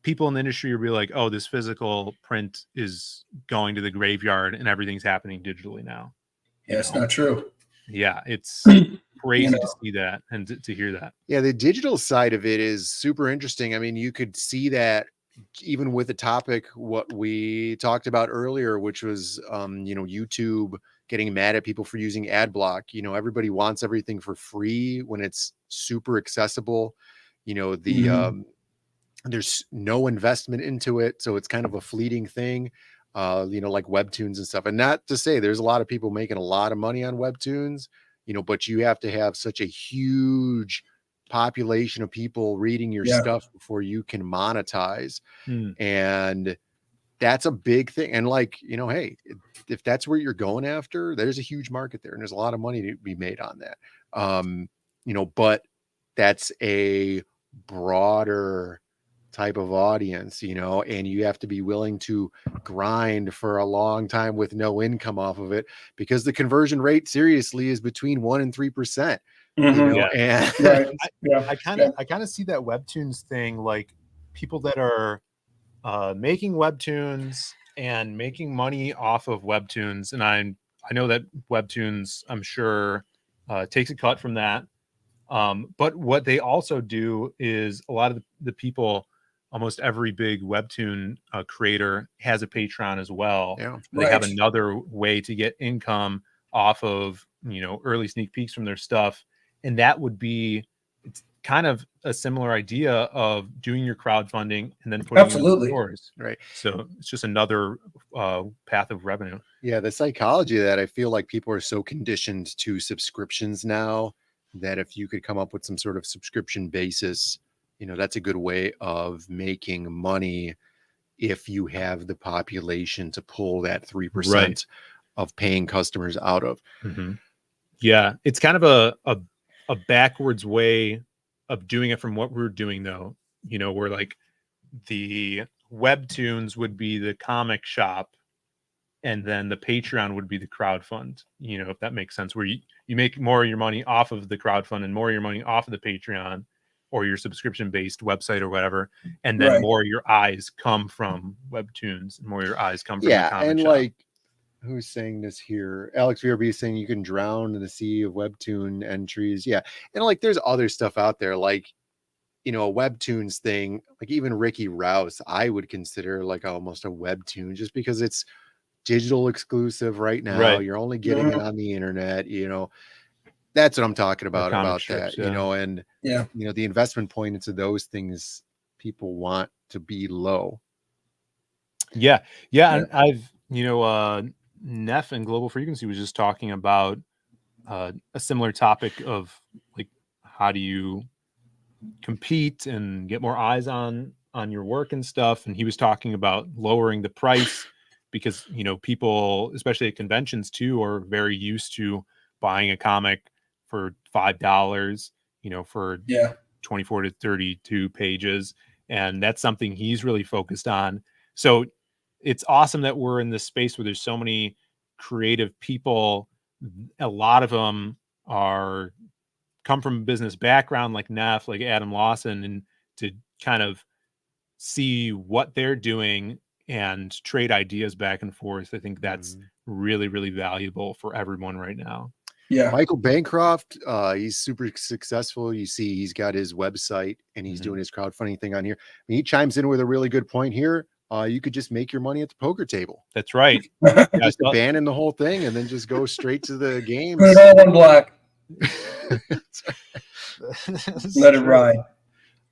people in the industry would be like, oh, this physical print is going to the graveyard and everything's happening digitally now. Yeah, it's not true. Yeah, it's crazy to see that and to hear that. Yeah, the digital side of it is super interesting. I mean, you could see that even with the topic, what we talked about earlier, which was, YouTube getting mad at people for using ad block. Everybody wants everything for free when it's super accessible. There's no investment into it, so it's kind of a fleeting thing. Like webtoons and stuff. And not to say there's a lot of people making a lot of money on webtoons, but you have to have such a huge population of people reading your stuff before you can monetize. And that's a big thing. And like, hey, if that's where you're going after, there's a huge market there and there's a lot of money to be made on that. But that's a broader type of audience, and you have to be willing to grind for a long time with no income off of it, because the conversion rate seriously is between 1% and 3%. And I kind of see that webtoons thing, like people that are making webtoons and making money off of webtoons, and I know that webtoons, I'm sure, takes a cut from that. But what they also do is a lot of the people, almost every big webtoon creator has a Patreon as well. They have another way to get income off of, early sneak peeks from their stuff. And that would be, kind of a similar idea of doing your crowdfunding and then putting it in Absolutely. stores. Right. So it's just another path of revenue. Yeah, the psychology of that, I feel like people are so conditioned to subscriptions now that if you could come up with some sort of subscription basis, that's a good way of making money if you have the population to pull that 3% Right. of paying customers out of. Mm-hmm. Yeah, it's kind of a backwards way of doing it from what we're doing, though. Where like the webtoons would be the comic shop, and then the Patreon would be the crowdfund. If that makes sense, where you make more of your money off of the crowdfund and more of your money off of the Patreon or your subscription-based website or whatever, and then Right. more of your eyes come from webtoons, and more of your eyes come from the comic and shop. like, who's saying this here? Alex VRB is saying you can drown in the sea of webtoon entries. Yeah. And like there's other stuff out there, like, a webtoons thing, like even Ricky Rouse, I would consider like almost a webtoon just because it's digital exclusive right now. Right. You're only getting it on the internet, That's what I'm talking about strips, that, and Yeah. the investment point into those things people want to be low. Yeah. And I've, Neff and Global Frequency was just talking about a similar topic of like, how do you compete and get more eyes on your work and stuff. And he was talking about lowering the price because, people, especially at conventions too, are very used to buying a comic for $5, for 24 to 32 pages. And that's something he's really focused on. So it's awesome that we're in this space where there's so many creative people. A lot of them come from a business background like Neff, like Adam Lawson, and to kind of see what they're doing and trade ideas back and forth. I think that's really, really valuable for everyone right now. Yeah. Michael Bancroft, he's super successful. You see, he's got his website and he's doing his crowdfunding thing on here. He chimes in with a really good point here. You could just make your money at the poker table. That's right. Just abandon the whole thing and then just go straight to the games. Put it all on black. Let it ride.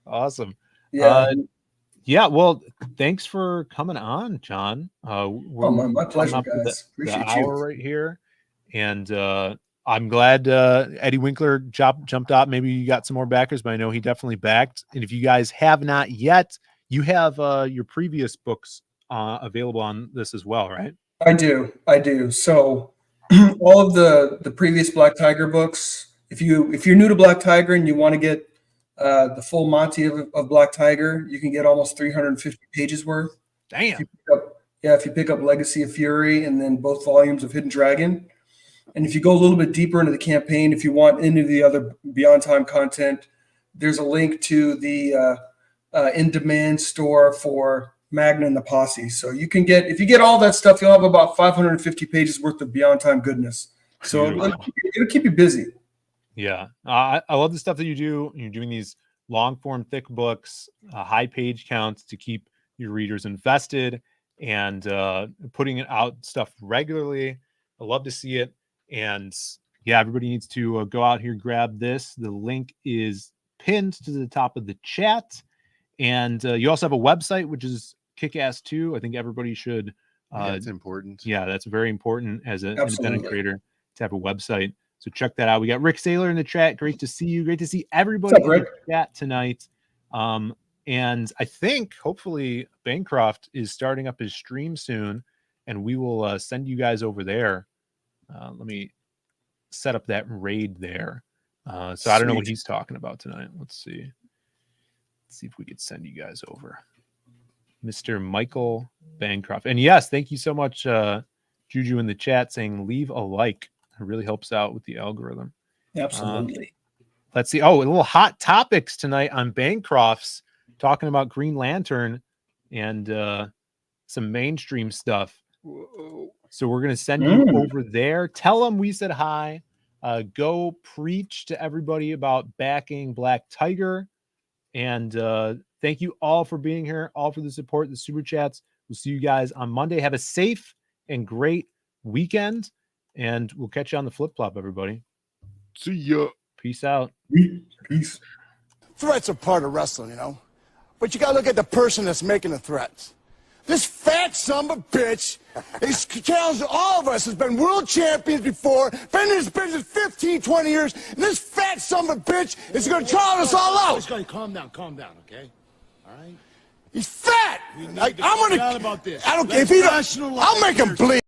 Awesome. Yeah. Well, thanks for coming on, John. My pleasure, guys. Appreciate the you. hour right here. And I'm glad Eddie Winkler jumped out. Maybe you got some more backers, but I know he definitely backed. And if you guys have not yet, you have your previous books available on this as well, right? I do. So all of the previous Black Tiger books, if you're new to Black Tiger and you want to get the full Monty of Black Tiger, you can get almost 350 pages worth. Damn. If you pick up Legacy of Fury and then both volumes of Hidden Dragon. And if you go a little bit deeper into the campaign, if you want any of the other Beyond Time content, there's a link to the in-demand store for Magna and the Posse. So you can if you get all that stuff, you'll have about 550 pages worth of Beyond Time goodness. So it'll keep you busy. Yeah. I love the stuff that you do. You're doing these long form, thick books, high page counts to keep your readers invested and putting out stuff regularly. I love to see it. And yeah, everybody needs to go out here, grab this. The link is pinned to the top of the chat. And you also have a website, which is Kick-Ass too. I think everybody should. That's important. Yeah, that's very important as an independent creator to have a website. So check that out. We got Rick Saylor in the chat. Great to see you. Great to see everybody in the chat tonight. And I think hopefully Bancroft is starting up his stream soon, and we will send you guys over there. Let me set up that raid there. So I don't know what he's talking about tonight. Let's see. Let's see if we could send you guys over. Mr. Michael Bancroft. And yes, thank you so much, Juju in the chat saying leave a like. It really helps out with the algorithm. Absolutely. Let's see. Oh, a little hot topics tonight on Bancroft's talking about Green Lantern and some mainstream stuff. So we're going to send you over there. Tell them we said hi. Go preach to everybody about backing Black Tiger. And thank you all for being here, all for the support, the super chats. We'll see you guys on Monday. Have a safe and great weekend. And we'll catch you on the flip-flop, everybody. See ya. Peace out. Peace. Threats are part of wrestling, you know? But you gotta look at the person that's making the threats. This fat son of a bitch is challenged all of us, has been world champions before, been in this business 15, 20 years, and this fat son of a bitch is gonna challenge us all out. Calm down, okay? All right? He's fat! I'm gonna... about this. I don't care if he don't... I'll make him bleed.